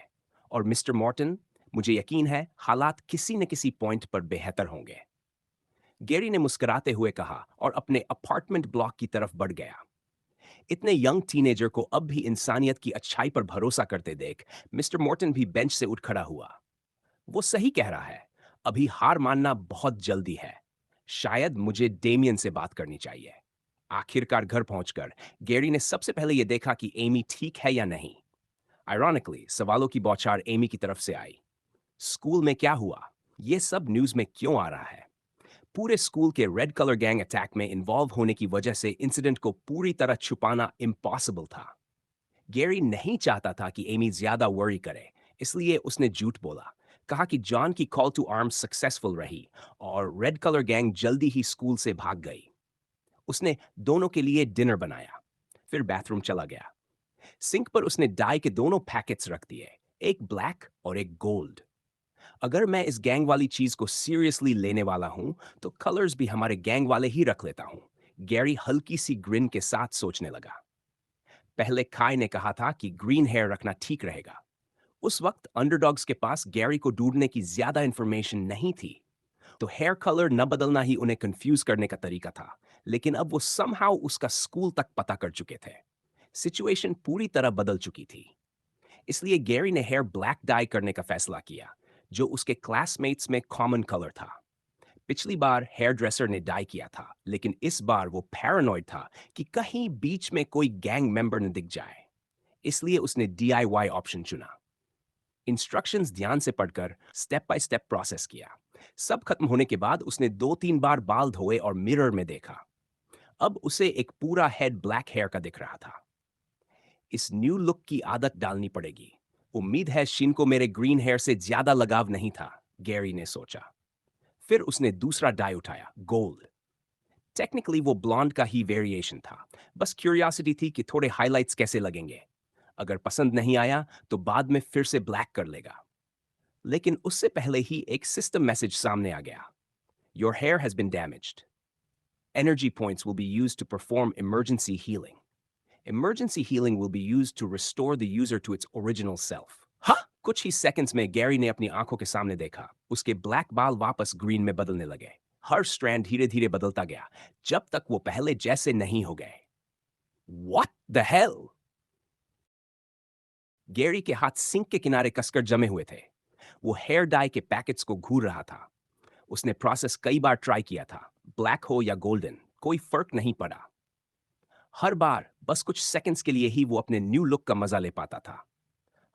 और मिस्टर मॉर्टन, मुझे यकीन है हालात किसी न किसी पॉइंट पर बेहतर होंगे। गेरी ने मुस्कुराते हुए कहा और अपने अपार्टमेंट ब्लॉक की तरफ बढ़ गया। इतने यंग टीनेजर को अब भी इंसानियत की अच्छाई पर भरोसा करते देख मिस्टर मॉर्टन भी बेंच से उठ खड़ा हुआ। वो सही कह रहा है, अभी हार मानना बहुत जल्दी है। शायद मुझे डेमियन से बात करनी चाहिए। आखिरकार घर पहुंचकर गैरी ने सबसे पहले यह देखा कि एमी ठीक है या नहीं। आयरॉनिकली सवालों की बौछार एमी की तरफ से आई। स्कूल में क्या हुआ? यह सब न्यूज में क्यों आ रहा है? पूरे स्कूल के रेड कलर गैंग अटैक में इन्वॉल्व होने की वजह से इंसिडेंट को पूरी तरह छुपाना इम्पॉसिबल था। गैरी नहीं चाहता था कि एमी ज्यादा वरी करे, इसलिए उसने झूठ बोला। कहा कि जॉन की कॉल टू आर्म्स सक्सेसफुल रही और रेड कलर गैंग जल्दी ही स्कूल से भाग गई। उसने दोनों के लिए डिनर बनाया, फिर बाथरूम चला गया। सिंक पर उसने डाई के दोनों पैकेट्स रख दिए, एक ब्लैक और एक गोल्ड। अगर मैं इस गैंग वाली चीज को सीरियसली लेने वाला हूं तो कलर्स भी हमारे गैंग वाले ही रख लेता हूं। गैरी हल्की सी ग्रिन के साथ सोचने लगा। पहले काय ने कहा था कि ग्रीन हेयर रखना ठीक रहेगा। उस वक्त अंडरडॉग्स के पास गैरी को ढूंढने की ज्यादा इंफॉर्मेशन नहीं थी, तो हेयर कलर न बदलना ही उन्हें कंफ्यूज करने का तरीका था। लेकिन अब वो समहाउ उसका स्कूल तक पता कर चुके थे। सिचुएशन पूरी तरह बदल चुकी थी। इसलिए गैरी ने हेयर ब्लैक डाई करने का फैसला किया, जो उसके क्लासमेट्स में कॉमन कलर था। पिछली बार हेयर ड्रेसर ने डाई किया था, लेकिन इस बार वो पैरानॉइड था कि कहीं बीच में कोई गैंग मेंबर न दिख जाए। इसलिए उसने डीआईवाई ऑप्शन चुना। इंस्ट्रक्शंस ध्यान से पढ़कर स्टेप बाय स्टेप प्रोसेस किया। सब खत्म होने के बाद उसने 2-3 बार बाल धोए और मिरर में देखा। अब उसे एक पूरा हेड ब्लैक हेयर का दिख रहा था। इस न्यू लुक की आदत डालनी पड़ेगी। उम्मीद है शिन को मेरे ग्रीन हेयर से ज्यादा लगाव नहीं था, गैरी ने सोचा। फिर उसने दूसरा डाई उठाया, गोल्ड। टेक्निकली वो ब्लॉन्ड का ही वेरिएशन था। बस क्यूरियोसिटी थी कि थोड़े हाइलाइट्स कैसे लगेंगे। अगर पसंद नहीं आया तो बाद में फिर से ब्लैक कर लेगा। लेकिन उससे पहले ही एक सिस्टम मैसेज सामने आ गया। Your hair has been damaged. Energy points will be used to perform emergency healing. Emergency healing will be used to restore the user to its original self. हाँ, कुछ ही सेकंड्स में गैरी ने अपनी आंखों के सामने देखा, उसके ब्लैक बाल वापस ग्रीन में बदलने लगे। हर स्ट्रैंड धीरे धीरे बदलता गया, जब तक वो पहले जैसे नहीं हो गए। What the hell? गैरी के हाथ सिंक के किनारे कसकर जमे हुए थे। वो हेयर डाई के पैकेट्स को घूर रहा था। उसने प्रोसेस कई बार ट्राई किया था, ब्लैक हो या गोल्डन, कोई फर्क नहीं पड़ा। हर बार बस कुछ सेकंड्स के लिए ही वो अपने न्यू लुक का मजा ले पाता था।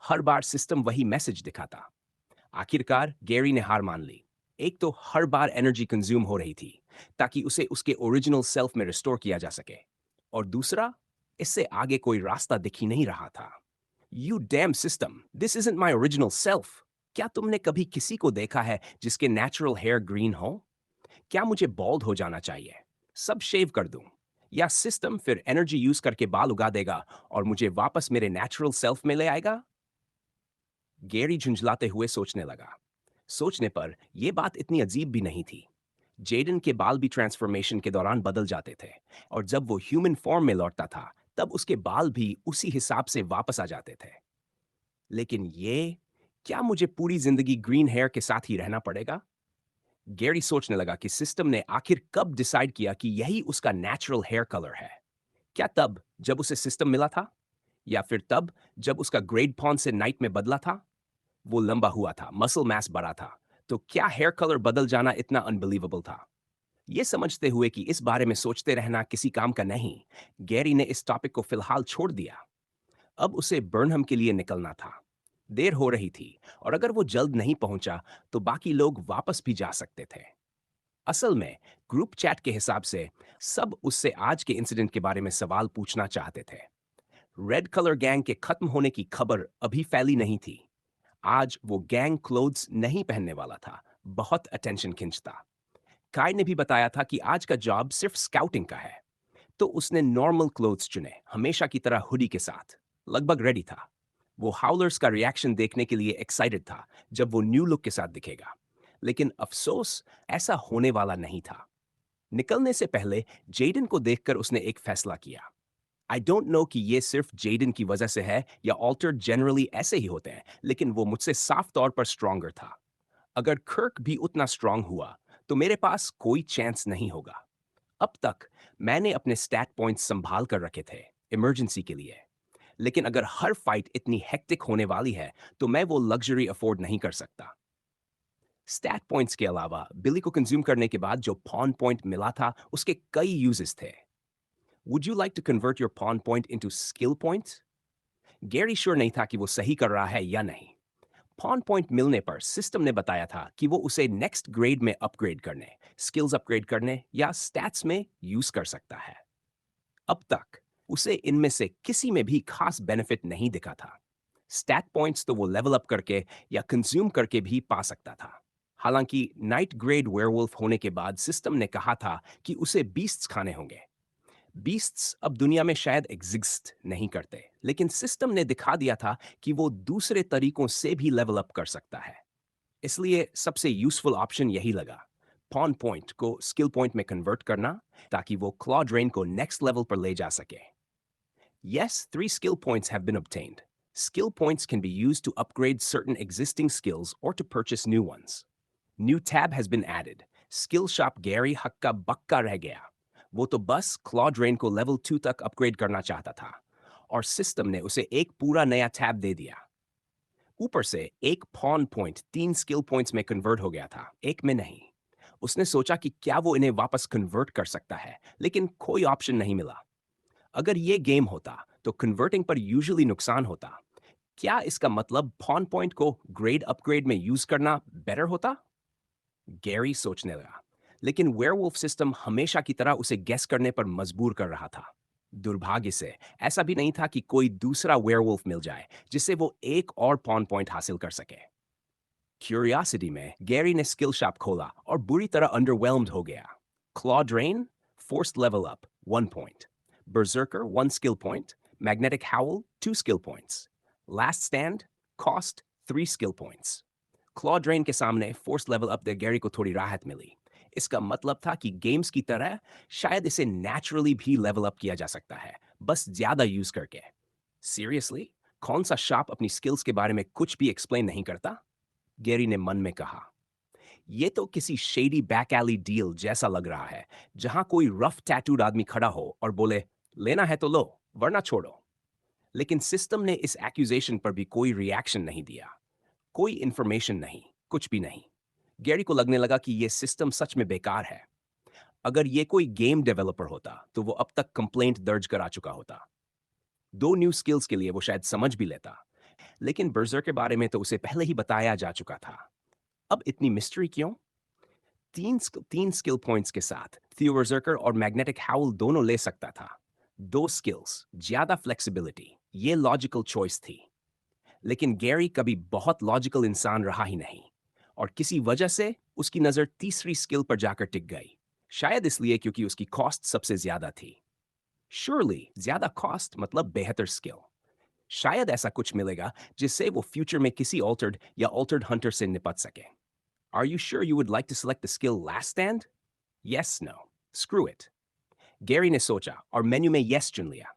हर बार सिस्टम वही मैसेज दिखाता। आखिरकार गैरी ने हार मान ली। एक तो हर बार एनर्जी कंज्यूम हो रही थी ताकि उसे उसके ओरिजिनल सेल्फ में रिस्टोर किया जा सके, और दूसरा, इससे आगे कोई रास्ता दिख ही नहीं रहा था। You dam system, this isn't my original self. क्या तुमने कभी किसी को देखा है जिसके नेचुरल हेयर ग्रीन हो? क्या मुझे बॉल्ड हो जाना चाहिए, सब शेव कर दूं, या सिस्टम फिर एनर्जी यूज करके बाल उगा देगा और मुझे वापस मेरे नेचुरल सेल्फ में ले आएगा? गैरी झुंझलाते हुए सोचने लगा। सोचने पर यह बात इतनी अजीब भी नहीं थी। जेडन के बाल भी ट्रांसफॉर्मेशन के दौरान बदल जाते थे, और जब वो ह्यूमन फॉर्म में लौटता था तब उसके बाल भी उसी हिसाब से वापस आ जाते थे। लेकिन ये, क्या मुझे पूरी जिंदगी ग्रीन हेयर के साथ ही रहना पड़ेगा? गैरी सोचने लगा कि सिस्टम ने आखिर कब डिसाइड किया कि यही उसका नेचुरल हेयर कलर है। क्या तब जब उसे सिस्टम मिला था, या फिर तब जब उसका ग्रेड पॉन से नाइट में बदला था? वो लंबा हुआ था, मसल मास बढ़ा था, तो क्या हेयर कलर बदल जाना इतना अनबिलीवेबल था? ये समझते हुए कि इस बारे में सोचते रहना किसी काम का नहीं, गैरी ने इस टॉपिक को फिलहाल छोड़ दिया। अब उसे बर्नहम के लिए निकलना था। देर हो रही थी, और अगर वो जल्द नहीं पहुंचा तो बाकी लोग वापस भी जा सकते थे। असल में ग्रुप चैट के हिसाब से सब उससे आज के इंसिडेंट के बारे में सवाल पूछना चाहते थे। रेड कलर गैंग के खत्म होने की खबर अभी फैली नहीं थी। आज वो गैंग क्लोथ्स नहीं पहनने वाला था, बहुत अटेंशन खिंचता। काय ने भी बताया था कि आज का जॉब सिर्फ स्काउटिंग का है, तो उसने नॉर्मल क्लोथ्स चुने, हमेशा की तरह हुडी के साथ। लगभग रेडी था। वो हाउलर्स का रिएक्शन देखने के लिए एक्साइटेड था जब वो न्यू लुक के साथ दिखेगा। लेकिन अफसोस, ऐसा होने वाला नहीं था। निकलने से पहले जेडन को देखकर उसने एक फैसला किया। आई डोंट नो कि ये सिर्फ जेडन की वजह से है या ऑल्टर जनरली ऐसे ही होते हैं, लेकिन वो मुझसे साफ तौर पर स्ट्रॉन्गर था। अगर कर्क भी उतना स्ट्रांग हुआ तो मेरे पास कोई चांस नहीं होगा। अब तक मैंने अपने स्टैट पॉइंट्स संभाल कर रखे थे, इमरजेंसी के लिए। लेकिन अगर हर फाइट इतनी हेक्टिक होने वाली है तो मैं वो लग्जरी अफोर्ड नहीं कर सकता। स्टैट पॉइंट्स के अलावा बिली को कंज्यूम करने के बाद जो पॉन पॉइंट मिला था उसके कई यूजेस थे। Would you like to convert your pawn point into skill points? Gary sure नहीं था कि वो सही कर रहा है या नहीं। पॉन पॉइंट मिलने पर सिस्टम ने बताया था कि वो उसे नेक्स्ट ग्रेड में अपग्रेड करने, स्किल्स अपग्रेड करने या स्टैट्स में यूज कर सकता है। अब तक उसे इनमें से किसी में भी खास बेनिफिट नहीं दिखा था। स्टैट पॉइंट्स तो वो लेवल अप करके या कंज्यूम करके भी पा सकता था। हालांकि नाइट ग्रेड वेयरवुल्फ होने के बाद सिस्टम ने कहा था कि उसे बीस्ट्स खाने होंगे। बीस्ट्स अब दुनिया में शायद एग्जिस्ट नहीं करते, लेकिन सिस्टम ने दिखा दिया था कि वो दूसरे तरीकों से भी लेवल अप कर सकता है। इसलिए सबसे यूजफुल ऑप्शन यही लगा, पॉन पॉइंट को स्किल पॉइंट में कन्वर्ट करना, ताकि वो क्लॉ ड्रेन को नेक्स्ट लेवल पर ले जा सके। Yes, 3 skill points have been obtained. Skill points can be used to upgrade certain existing skills or to purchase new ones. New tab has been added. Skill shop Gary हक्का बक्का रह गया। वो तो बस क्लॉ ड्रेन को level 2 तक upgrade करना चाहता था, और सिस्टम ने उसे एक पूरा नया टैब दे दिया। ऊपर से एक पॉन पॉइंट 3 स्किल पॉइंट्स में कन्वर्ट हो गया था, एक में नहीं। उसने सोचा कि क्या वो इन्हें वापस कन्वर्ट कर सकता है, लेकिन कोई ऑप्शन नहीं मिला। अगर ये गेम होता तो कन्वर्टिंग पर यूजुअली नुकसान होता। क्या इसका मतलब पॉन पॉइंट को ग्रेड अपग्रेड में यूज करना बेटर होता? गैरी सोचने लगा, लेकिन वेयरवुल्फ सिस्टम हमेशा की तरह उसे गेस करने पर मजबूर कर रहा था। दुर्भाग्य से ऐसा भी नहीं था कि कोई दूसरा वेयरवुल्फ मिल जाए जिससे वो एक और पॉन पॉइंट हासिल कर सके। क्यूरियोसिटी में गैरी ने स्किल शॉप खोला और बुरी तरह अंडरवेल्म्ड हो गया। Claw drain, forced level up 1 point. Berserker 1 skill point, Magnetic Howl 2 skill points, Last Stand cost 3 skill points. Claw drain के सामने फोर्स लेवल अप दे गैरी को थोड़ी राहत मिली। इसका मतलब था कि गेम्स की तरह शायद इसे नेचुरली भी लेवल अप किया जा सकता है, बस ज्यादा यूज करके। सीरियसली, कौन सा शॉप अपनी स्किल्स के बारे में कुछ भी एक्सप्लेन नहीं करता? गैरी ने मन में कहा। ये तो किसी शेडी बैक एली डील जैसा लग रहा है, जहां कोई रफ टैटूड आदमी खड़ा हो और बोले, लेना है तो लो, वरना छोड़ो। लेकिन सिस्टम ने इस एक्यूजेशन पर भी कोई रिएक्शन नहीं दिया। कोई इंफॉर्मेशन नहीं, कुछ भी नहीं। गैरी को लगने लगा कि यह सिस्टम सच में बेकार है। अगर ये कोई गेम डेवलपर होता तो वो अब तक कंप्लेंट दर्ज करा चुका होता। 2 न्यू स्किल्स के लिए वो शायद समझ भी लेता, लेकिन बर्जर के बारे में तो उसे पहले ही बताया जा चुका था। अब इतनी मिस्ट्री क्यों? तीन स्किल पॉइंट्स के साथ थियो बर्जर्कर और मैग्नेटिक हाउल दोनों ले सकता था। दो स्किल्स, ज्यादा फ्लेक्सिबिलिटी, ये लॉजिकल चॉइस थी। लेकिन गैरी कभी बहुत लॉजिकल इंसान रहा ही नहीं, और किसी वजह से उसकी नज़र तीसरी स्किल पर जाकर टिक गई। शायद इसलिए क्योंकि उसकी कॉस्ट सबसे ज्यादा थी। श्योरली ज्यादा कॉस्ट मतलब बेहतर स्किल। शायद ऐसा कुछ मिलेगा जिससे वो फ्यूचर में किसी ऑल्टर्ड या ऑल्टर्ड हंटर से निपट सके। Are you sure you would like to select the skill last stand? Yes, no. Screw it. Gary ने सोचा और मेन्यू में yes चुन लिया।